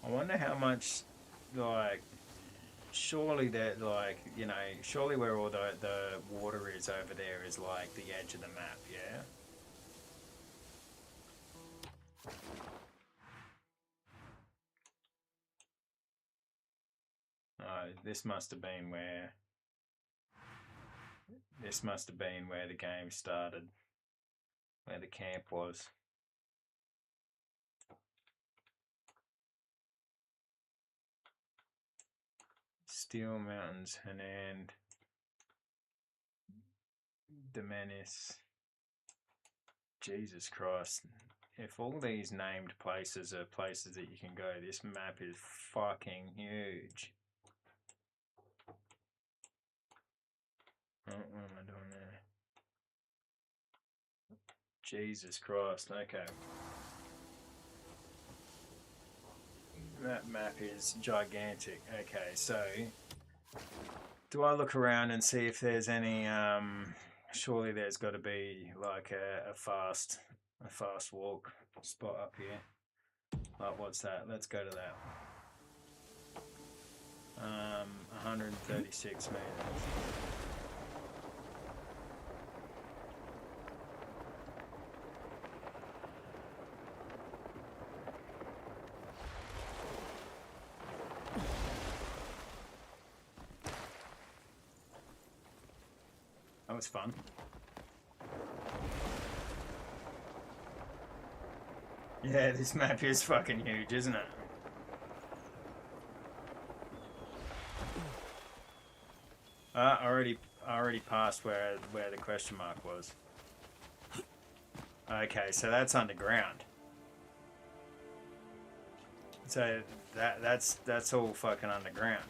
I wonder how much, like, surely that, like, you know, surely where all the water is over there is like the edge of the map, yeah? Oh, this must have been where the game started, where the camp was. Steel Mountains, Hernand, Demenis. Jesus Christ. If all these named places are places that you can go, this map is fucking huge. Oh, what am I doing there? Jesus Christ, okay. That map is gigantic. Okay, so do I look around and see if there's any surely there's got to be like a fast walk spot up here. Like, what's that? Let's go to that. 136 meters. That was fun. Yeah, this map is fucking huge, isn't it? I already passed where the question mark was. Okay, so that's underground. So that's all fucking underground.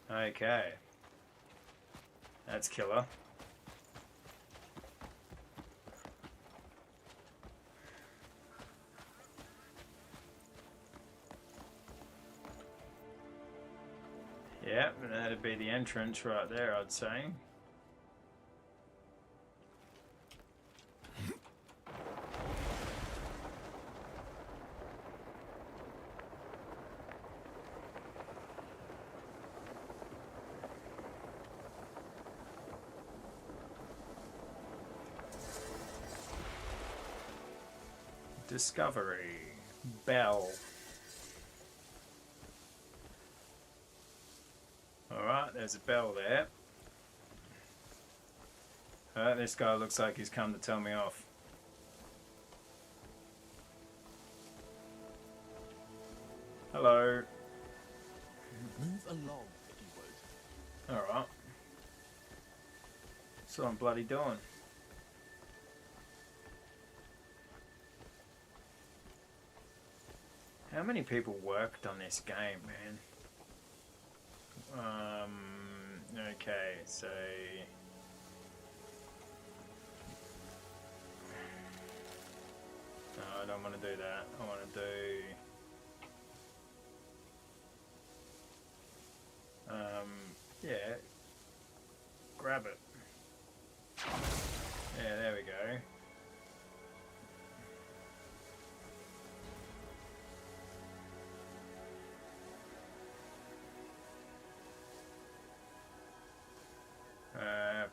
Okay. That's killer. Yeah, that'd be the entrance right there, I'd say. Discovery. Bell. Alright, there's a bell there. This guy looks like he's come to tell me off. Hello. Move along, if you would. Alright. That's what I'm bloody doing. How many people worked on this game, man? Okay, so... No, I don't want to do that. I want to do... yeah. Grab it. Yeah, there we go.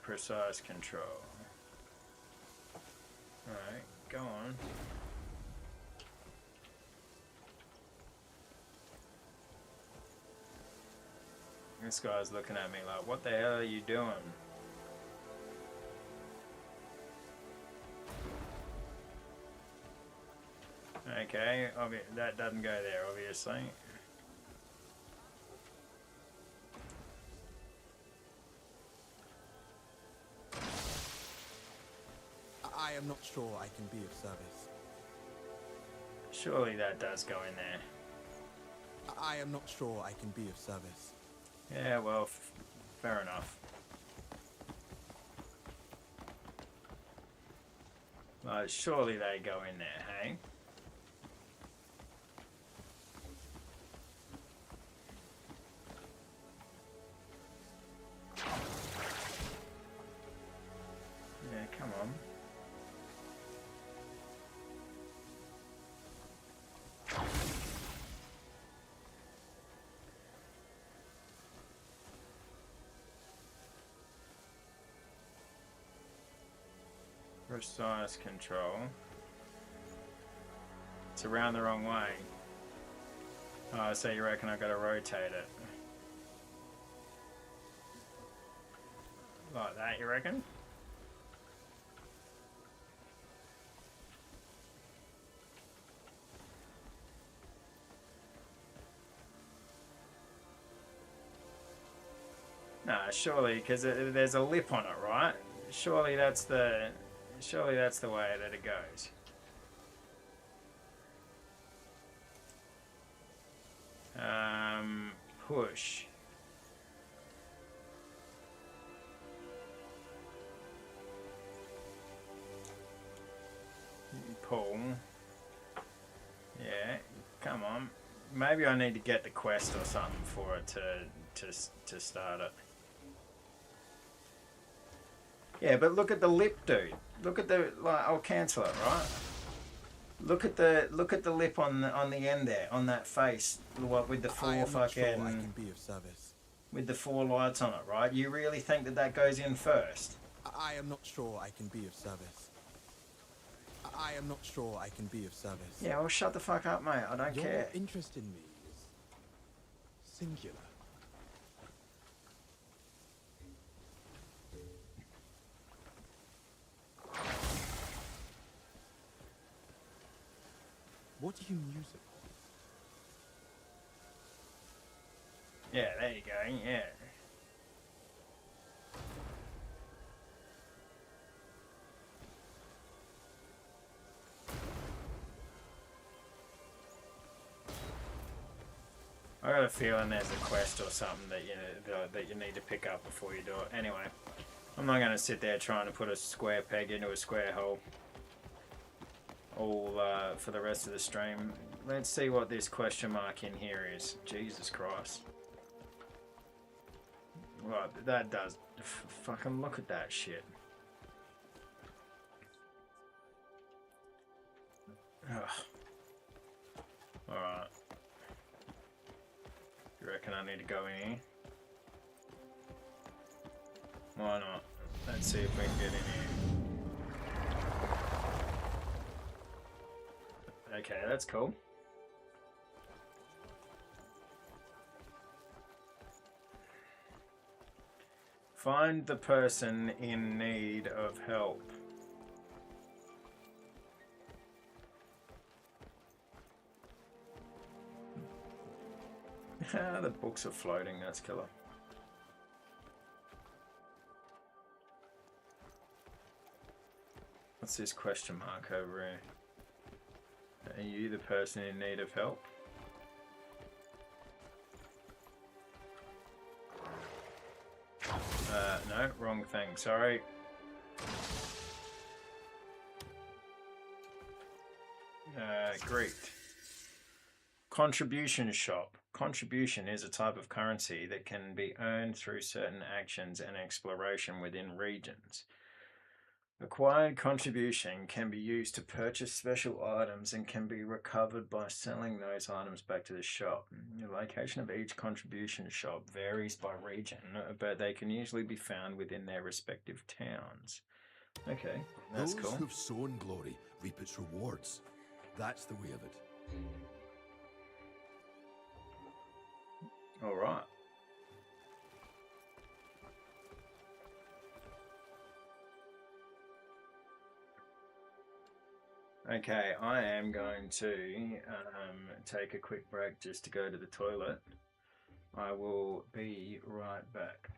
Precise control. Alright, go on. This guy's looking at me like, what the hell are you doing? Okay, that doesn't go there, obviously. I am not sure I can be of service. Surely that does go in there. I am not sure I can be of service. Yeah, well, fair enough. Surely they go in there, hey? Yeah, come on. precise control. It's around the wrong way. Oh, so you reckon I gotta rotate it? Like that, you reckon? No, surely, because there's a lip on it, right? Surely that's the way that it goes. Push. Pull. Yeah, come on. Maybe I need to get the quest or something for it to start it. Yeah, but look at the lip, dude. Look at the I'll cancel it, right? Look at the lip on the end there, on that face. What with the four fucking sure I can be of service. With the 4 lights on it, right? You really think that goes in first? I am not sure I can be of service. I am not sure I can be of service. Yeah, well, shut the fuck up, mate. I don't care. Your interest in me is singular. What do you muse upon? Yeah, there you go. Yeah. I got a feeling there's a quest or something that you need to pick up before you do it. Anyway, I'm not going to sit there trying to put a square peg into a square hole all for the rest of the stream. Let's see what this question mark in here is. Jesus Christ. Right, that does. Fucking look at that shit. Ugh. Alright. You reckon I need to go in here? Why not? Let's see if we can get in here. Okay, that's cool. Find the person in need of help. The books are floating, that's killer. What's this question mark over here? Are you the person in need of help? No, wrong thing, sorry. Great. Contribution shop. Contribution is a type of currency that can be earned through certain actions and exploration within regions. Acquired contribution can be used to purchase special items and can be recovered by selling those items back to the shop. The location of each contribution shop varies by region, but they can usually be found within their respective towns. Okay, that's cool. Those who've sown glory reap its rewards. That's the way of it. All right. Okay, I am going to take a quick break just to go to the toilet. I will be right back.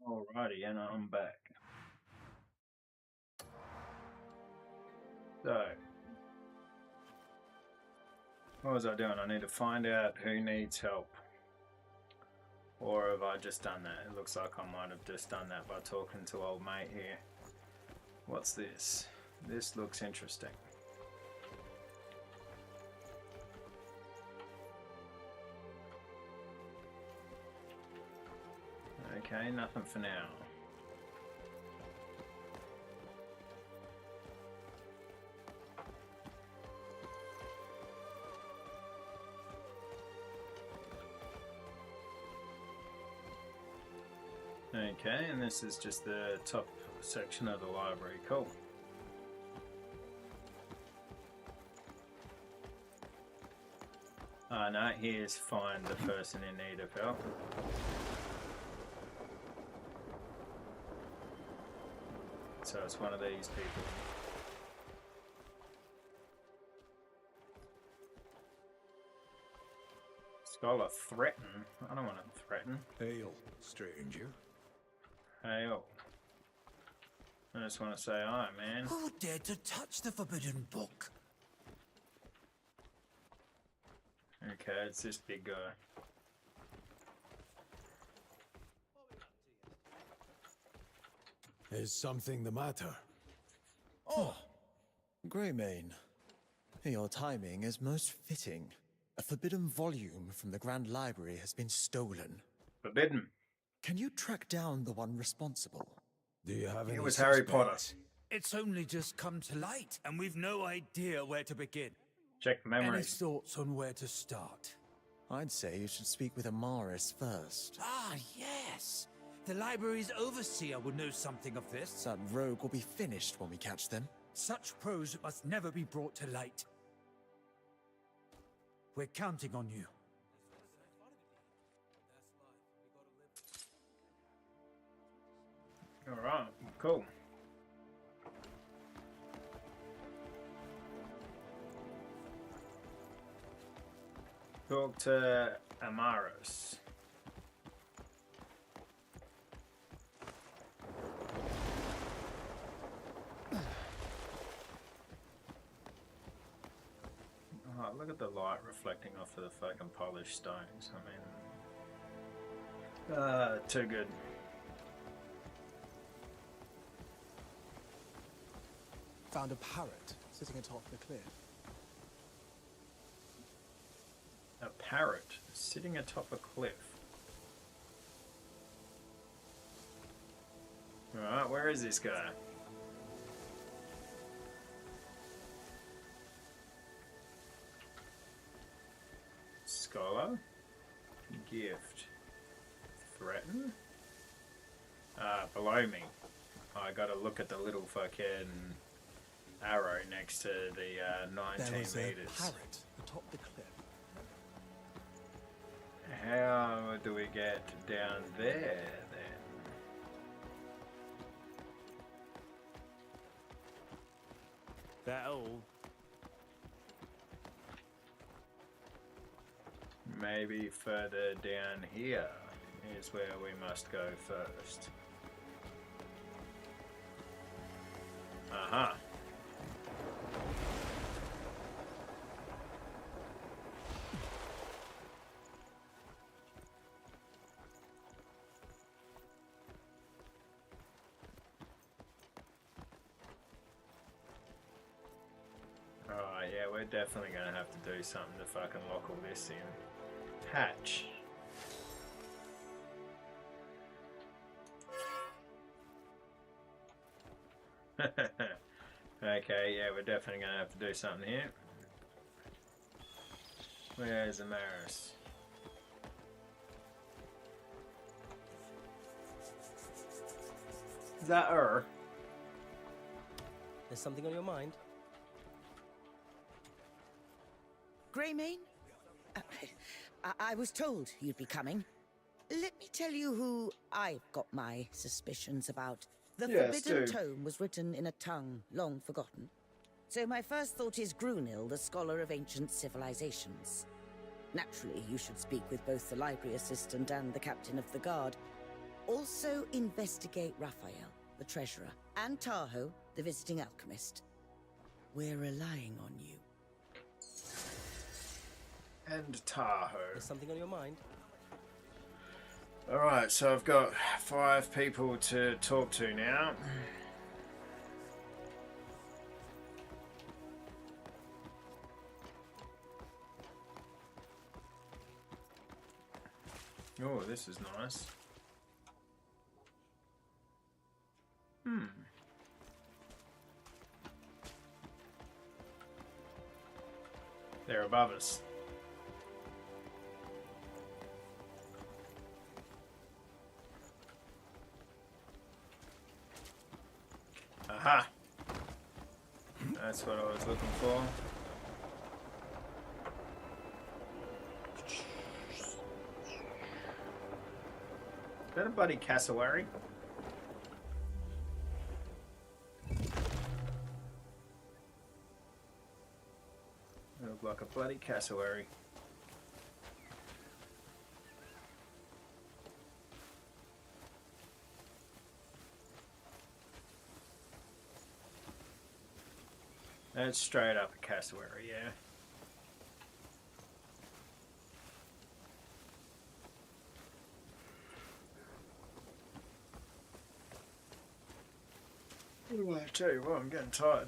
Alrighty, and I'm back. So, what was I doing? I need to find out who needs help. Or have I just done that? It looks like I might have just done that by talking to old mate here. What's this? This looks interesting. Okay, nothing for now. Okay, and this is just the top section of the library. Cool. No, here's find the person in need of help. So it's one of these people. Scholar threaten? I don't want to threaten. Hail, stranger. Hail. I just want to say hi, man. Who dared to touch the forbidden book? Okay, it's this big guy. Is something the matter? Oh, Greymane. Your timing is most fitting. A forbidden volume from the Grand Library has been stolen. Forbidden? Can you track down the one responsible? Do you have any It was Harry Potter. It's only just come to light, and we've no idea where to begin. Check Any memories. thoughts on where to start? I'd say you should speak with Amaris first. Ah, yes. The library's overseer would know something of this. That rogue will be finished when we catch them. Such prose must never be brought to light. We're counting on you. Alright, cool. Talk to Amaris. Oh, look at the light reflecting off of the fucking polished stones. I mean, too good. Found a parrot sitting atop the cliff. A parrot sitting atop a cliff. Alright, where is this guy? Scholar? Gift. Threaten? Below me. I gotta look at the little fucking arrow next to the 19 There was a meters. parrot atop the cliff. How do we get down there then? That'll. Maybe further down here is where we must go first. Aha. Alright, yeah, we're definitely gonna have to do something to fucking lock all this in. Hatch. Okay, yeah, we're definitely gonna have to do something here. Where's Amaris? Is that her? There's something on your mind? Greymane? I was told you'd be coming. Let me tell you who I've got my suspicions about. The Yes, Forbidden do. Tome was written in a tongue long forgotten. So my first thought is Grunil, the scholar of ancient civilizations. Naturally, you should speak with both the library assistant and the captain of the guard. Also investigate Raphael, the treasurer, and Tahoe, the visiting alchemist. We're relying on you. And Tahoe. There's something on your mind? Alright, so I've got 5 people to talk to now. Oh, this is nice. They're above us. Aha! That's what I was looking for. Is that a bloody cassowary? They look like a bloody cassowary. That's straight up a cassowary, yeah. Well, I tell you what, I'm getting tired.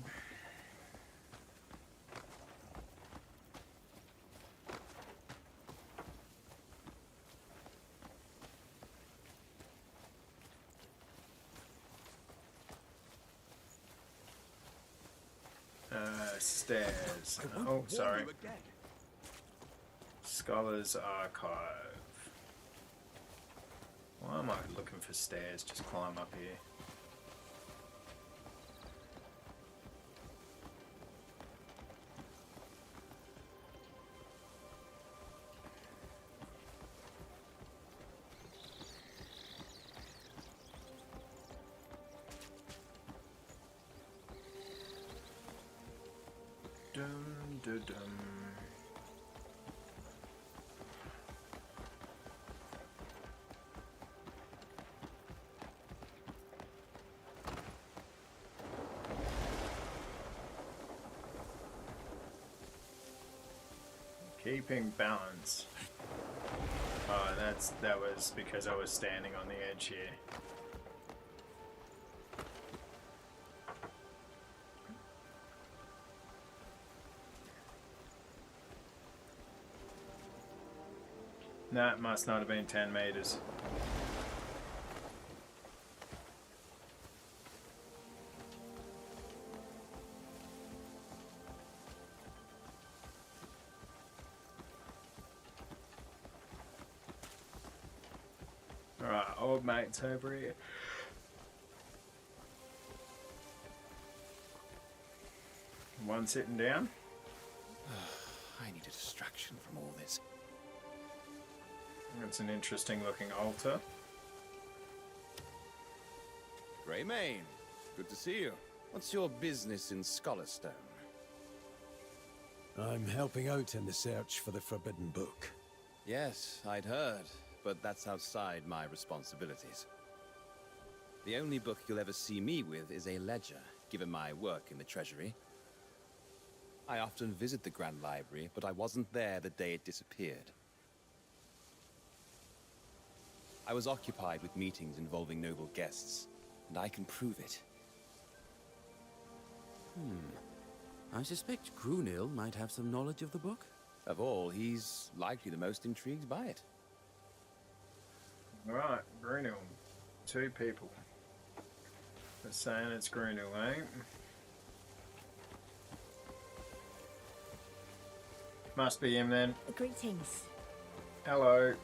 Stairs. Oh, sorry. Scholar's Archive. Why am I looking for stairs? Just climb up here. Dum, dum, dum. Keeping balance. Oh, that was because I was standing on the edge here. That must not have been 10 meters. Alright, old mate's over here. One sitting down. I need a distraction from all this. It's an interesting looking altar. Greymane, good to see you. What's your business in Scholarstone? I'm helping out in the search for the Forbidden Book. Yes, I'd heard, but that's outside my responsibilities. The only book you'll ever see me with is a ledger, given my work in the Treasury. I often visit the Grand Library, but I wasn't there the day it disappeared. I was occupied with meetings involving noble guests, and I can prove it. I suspect Grunil might have some knowledge of the book. Of all, he's likely the most intrigued by it. Right, Grunil. 2 people. They're saying it's Grunil, eh? Must be him then. Greetings. Hello.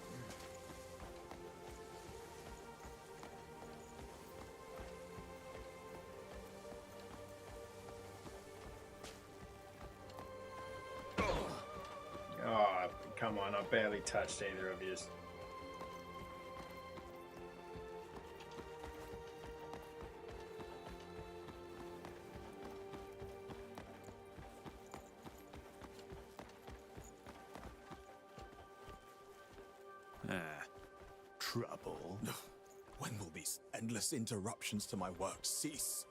Oh, come on, I barely touched either of you. Trouble. When will these endless interruptions to my work cease?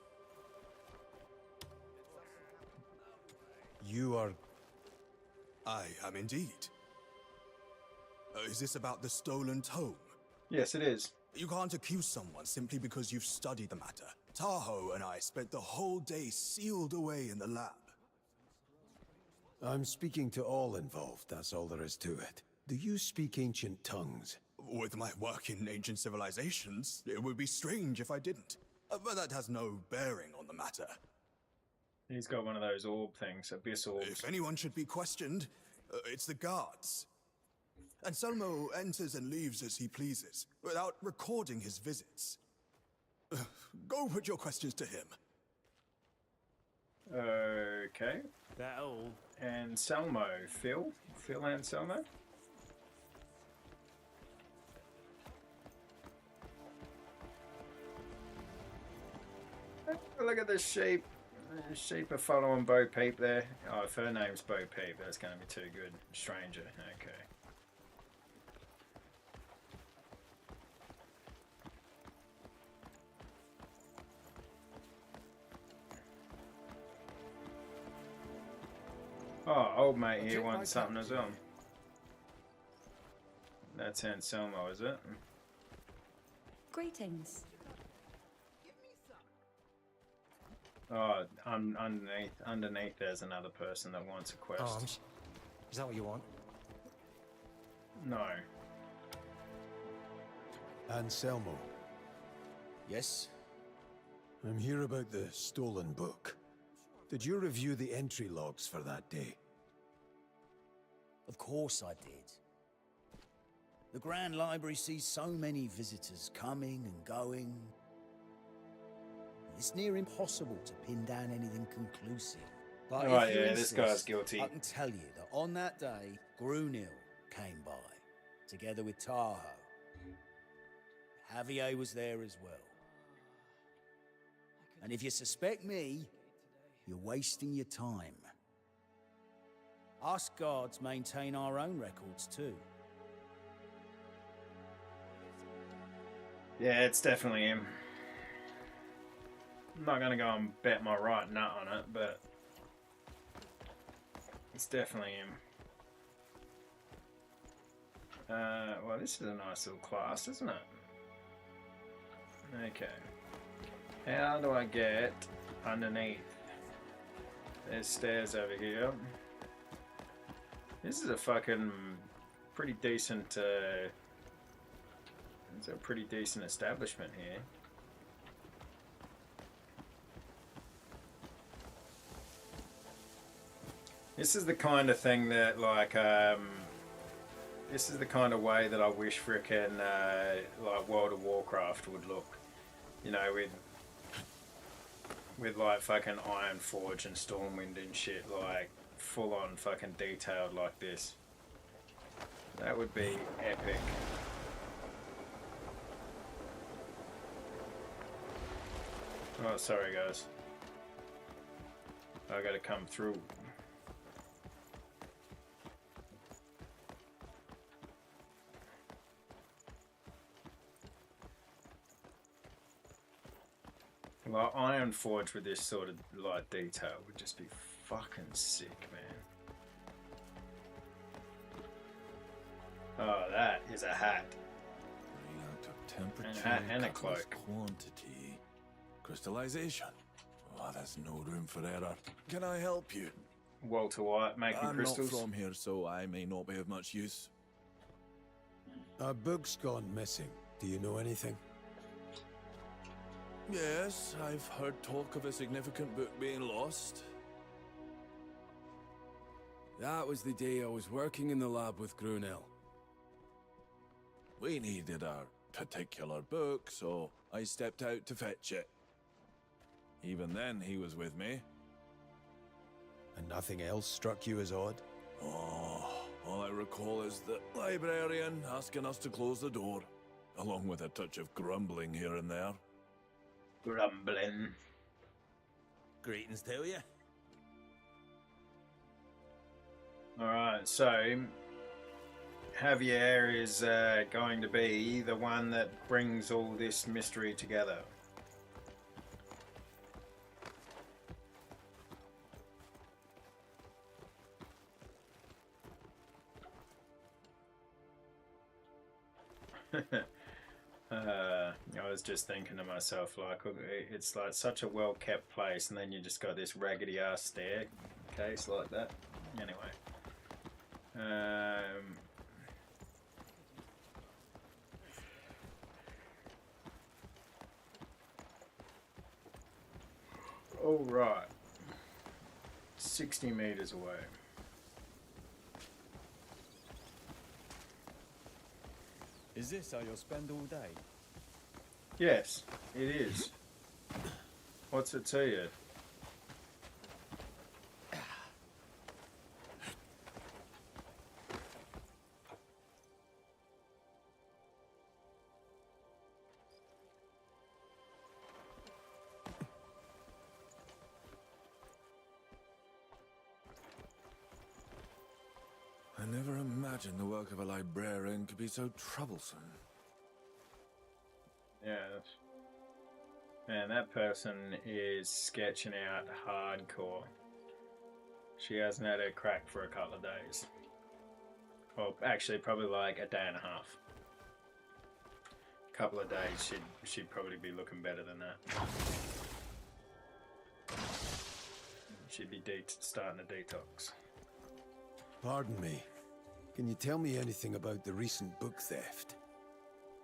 You are... I am indeed. Is this about the stolen tome? Yes, it is. You can't accuse someone simply because you've studied the matter. Tahoe and I spent the whole day sealed away in the lab. I'm speaking to all involved, that's all there is to it. Do you speak ancient tongues? With my work in ancient civilizations, it would be strange if I didn't. But that has no bearing on the matter. He's got one of those orb things, abyss orbs. If anyone should be questioned, it's the guards. Anselmo enters and leaves as he pleases, without recording his visits. Go put your questions to him. Okay. That all. Anselmo. Phil Anselmo? Look at the sheep. The sheep are following Bo Peep there. Oh, if her name's Bo Peep, that's going to be too good. Stranger. Okay. Oh, old mate here wants something as well. That's Anselmo, is it? Greetings. Oh, underneath there's another person that wants a quest. Arms? Is that what you want? No. Anselmo. Yes? I'm here about the stolen book. Did you review the entry logs for that day? Of course I did. The Grand Library sees so many visitors coming and going. It's near impossible to pin down anything conclusive. But oh if you yeah, insist, this guy's guilty. I can tell you that on that day, Grunil came by, together with Tahoe. Javier was there as well. And if you suspect me, you're wasting your time. Us guards maintain our own records too. Yeah, it's definitely him. I'm not gonna go and bet my right nut on it, but it's definitely him. Well, this is a nice little class, isn't it? Okay. How do I get underneath? There's stairs over here. This is a fucking pretty decent, it's a pretty decent establishment here. This is the kind of thing that, like, this is the kind of way that I wish frickin' like World of Warcraft would look. You know, with like fucking Iron Forge and Stormwind and shit, like full on fucking detailed like this. That would be epic. Oh, sorry guys. I gotta come through. Like Iron Forge with this sort of like detail would just be fucking sick, man. Oh, that is a hat. Readout of temperature, And a cloak. quantity, crystallization. Oh, there's no room for error. Can I help you? Walter White making I'm crystals. not from here, so I may not be of much use. Our book's gone missing. Do you know anything? Yes, I've heard talk of a significant book being lost. That was the day I was working in the lab with Grunil. We needed our particular book, so I stepped out to fetch it. Even then, he was with me. And nothing else struck you as odd? Oh, all I recall is the librarian asking us to close the door, along with a touch of grumbling here and there. Grumbling. Greetings to you. Alright, so Javier is going to be the one that brings all this mystery together. I was just thinking to myself, like, it's like such a well-kept place, and then you just got this raggedy-ass staircase like that. Anyway. All right. 60 meters away. Is this how you'll spend all day? Yes, it is. What's it to you? I never imagined the work of a librarian could be so troublesome. Yes. Man, that person is sketching out hardcore. She hasn't had a crack for a couple of days. Well, actually, probably like a day and a half. A couple of days, she'd probably be looking better than that. She'd be starting a detox. Pardon me. Can you tell me anything about the recent book theft?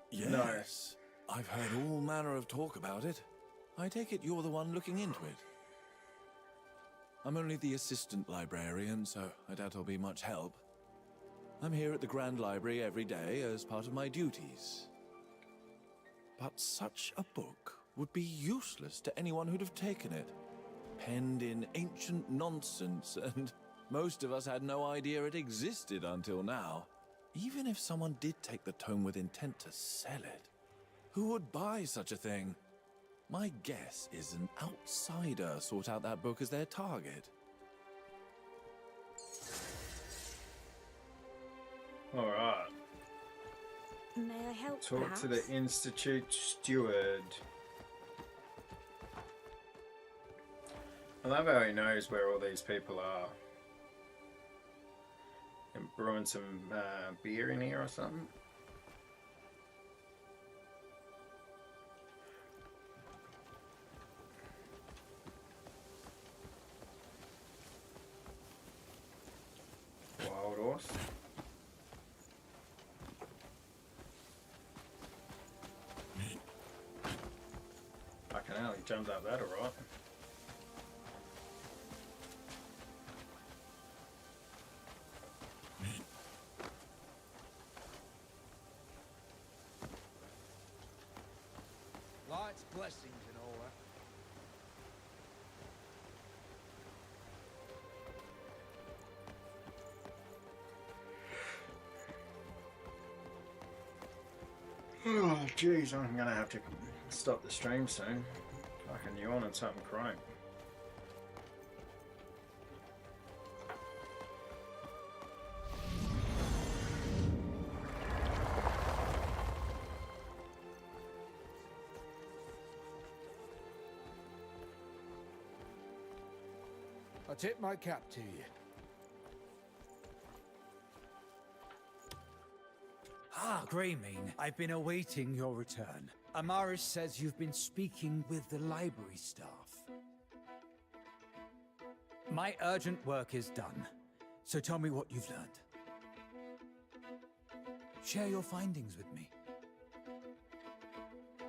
Yes. I've heard all manner of talk about it. I take it you're the one looking into it. I'm only the assistant librarian, so I doubt I'll be much help. I'm here at the Grand Library every day as part of my duties. But such a book would be useless to anyone who'd have taken it. Penned in ancient nonsense, and most of us had no idea it existed until now. Even if someone did take the tome with intent to sell it, who would buy such a thing? My guess is an outsider sought out that book as their target. Alright. May I help? Talk perhaps? to the Institute steward. I love how he knows where all these people are. And brewing some beer in here or something. Wild horse. Fucking hell, he jumped up that alright. Light's blessings and all that. Oh, jeez, I'm gonna have to stop the stream soon. Fucking yawn and something crying. I tip my cap to you. Ah, Greymane, I've been awaiting your return. Amaris says you've been speaking with the library staff. My urgent work is done, so tell me what you've learned. Share your findings with me.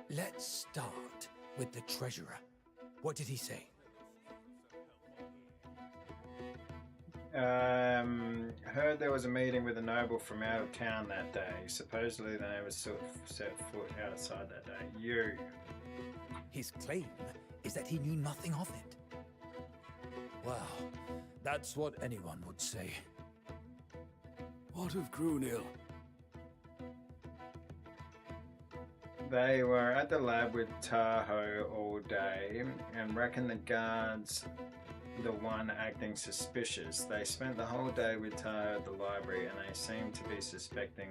Let's start with the treasurer. What did he say? Heard there was a meeting with a noble from out of town that day. Supposedly they never set foot outside that day. You. His claim is that he knew nothing of it. Well, that's what anyone would say. What of Grunil? They were at the lab with Tahoe all day and reckon the guards the one acting suspicious. They spent the whole day with Tayo at the library and they seemed to be suspecting...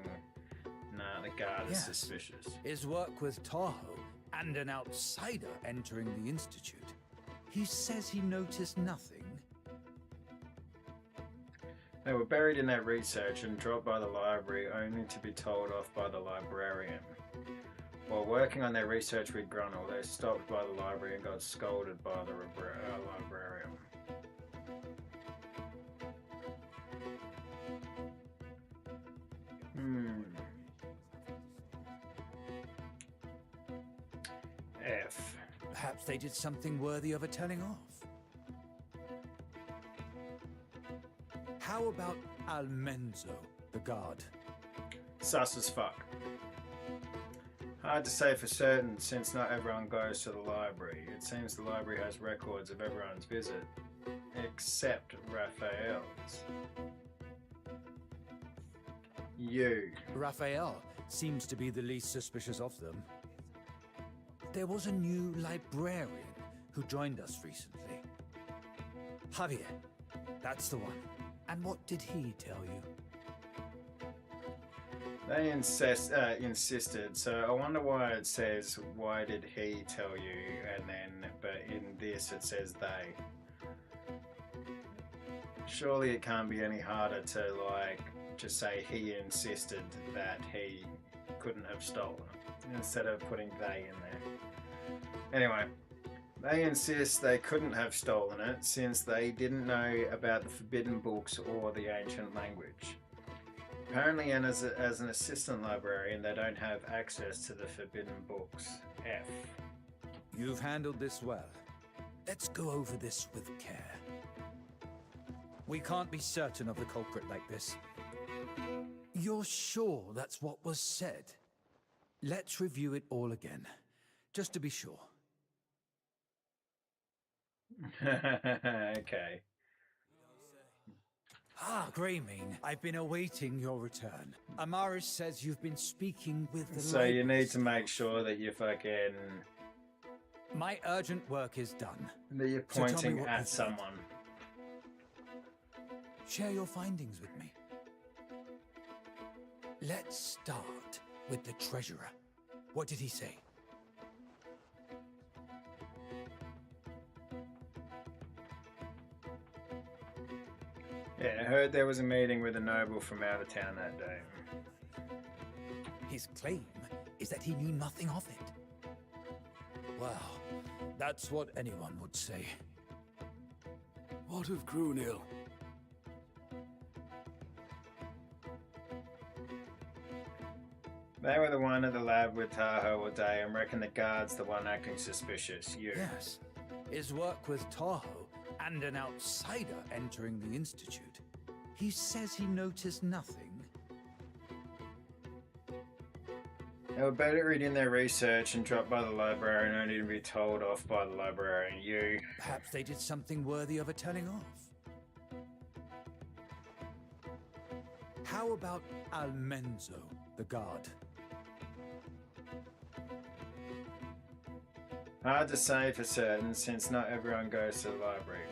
Nah, the guard is suspicious. His work with Tahoe and an outsider entering the Institute. He says he noticed nothing. They were buried in their research and dropped by the library only to be told off by the librarian. While working on their research with Grunwald, they stopped by the library and got scolded by the librarian. F. Perhaps they did something worthy of a telling off. How about Almenzo, the guard? Sus as fuck. Hard to say for certain since not everyone goes to the library. It seems the library has records of everyone's visit, except Raphael's. You. Raphael seems to be the least suspicious of them. There was a new librarian who joined us recently. Javier, that's the one. And what did he tell you? They insisted, so I wonder why it says, why did he tell you, and then, but in this it says they. Surely it can't be any harder to, like, just say he insisted that he couldn't have stolen it, instead of putting they in there. Anyway, they insist they couldn't have stolen it since they didn't know about the forbidden books or the ancient language. Apparently, and as an assistant librarian, they don't have access to the forbidden books. F. You've handled this well. Let's go over this with care. We can't be certain of the culprit like this. You're sure that's what was said? Let's review it all again, just to be sure. Okay. Ah, Greymane, I've been awaiting your return. Amaris says you've been speaking with the So you need to make sure that you fucking... My urgent work is done. That you're So tell me pointing what at you think. someone. Share your findings with me. Let's start with the treasurer. What did he say? Yeah, I heard there was a meeting with a noble from out of town that day. His claim is that he knew nothing of it. Well, that's what anyone would say. What of Grunil? They were the one at the lab with Tahoe all day and reckon the guard's the one acting suspicious. You. Yes. His work with Tahoe and an outsider entering the Institute. He says he noticed nothing. They were buried in their research and dropped by the librarian only to be told off by the librarian. You. Perhaps they did something worthy of a telling off. How about Almenzo, the guard? Hard to say for certain since not everyone goes to the library.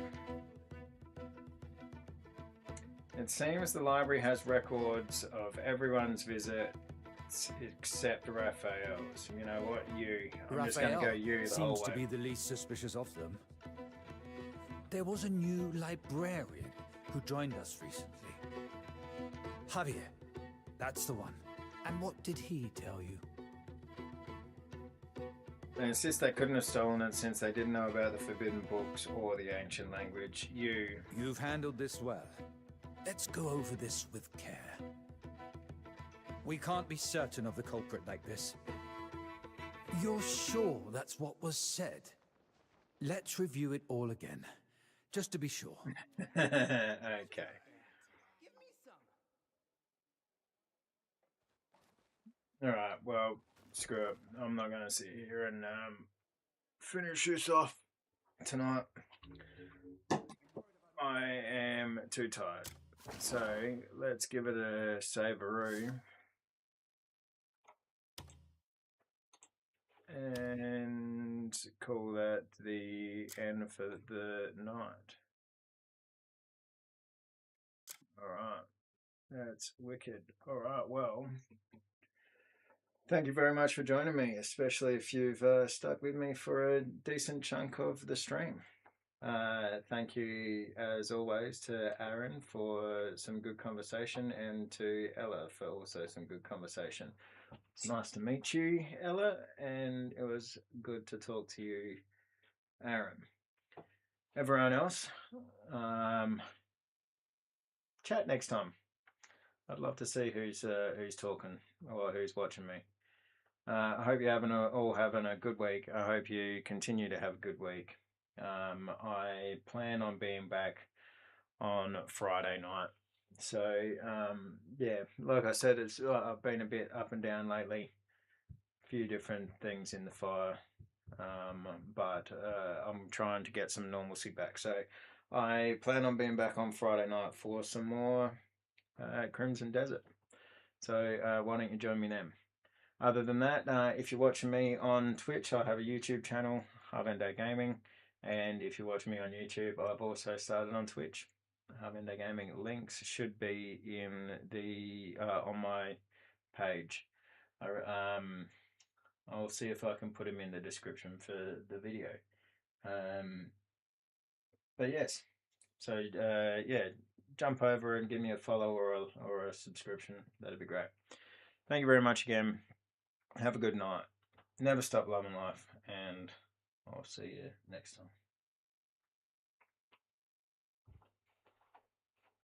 It seems the library has records of everyone's visits except Raphael's. You know what? You. I'm just going to go you the whole seems to way. be the least suspicious of them. There was a new librarian who joined us recently. Javier, that's the one. And what did he tell you? They insist they couldn't have stolen it since they didn't know about the forbidden books or the ancient language. You've handled this well. Let's go over this with care. We can't be certain of the culprit like this. You're sure that's what was said? Let's review it all again, just to be sure. Okay. Alright, well, screw it. I'm not going to sit here and finish this off tonight. I am too tired. So, let's give it a savearoo. And call that the end for the night. Alright. That's wicked. Alright, well, thank you very much for joining me, especially if you've stuck with me for a decent chunk of the stream. Thank you, as always, to Aaron for some good conversation and to Ella for also some good conversation. It's nice to meet you, Ella, and it was good to talk to you, Aaron. Everyone else, chat next time. I'd love to see who's talking or who's watching me. I hope you're all having a good week. I hope you continue to have a good week. I plan on being back on Friday night. So yeah, like I said, I've been a bit up and down lately. A few different things in the fire, but I'm trying to get some normalcy back. So I plan on being back on Friday night for some more Crimson Desert. So why don't you join me then? Other than that, if you're watching me on Twitch, I have a YouTube channel, Harvender Gaming, and if you're watching me on YouTube, I've also started on Twitch. Harvender Gaming links should be in the on my page. I'll see if I can put them in the description for the video. But yes, so yeah, jump over and give me a follow or a subscription. That'd be great. Thank you very much again. Have a good night. Never stop loving life, and I'll see you next time.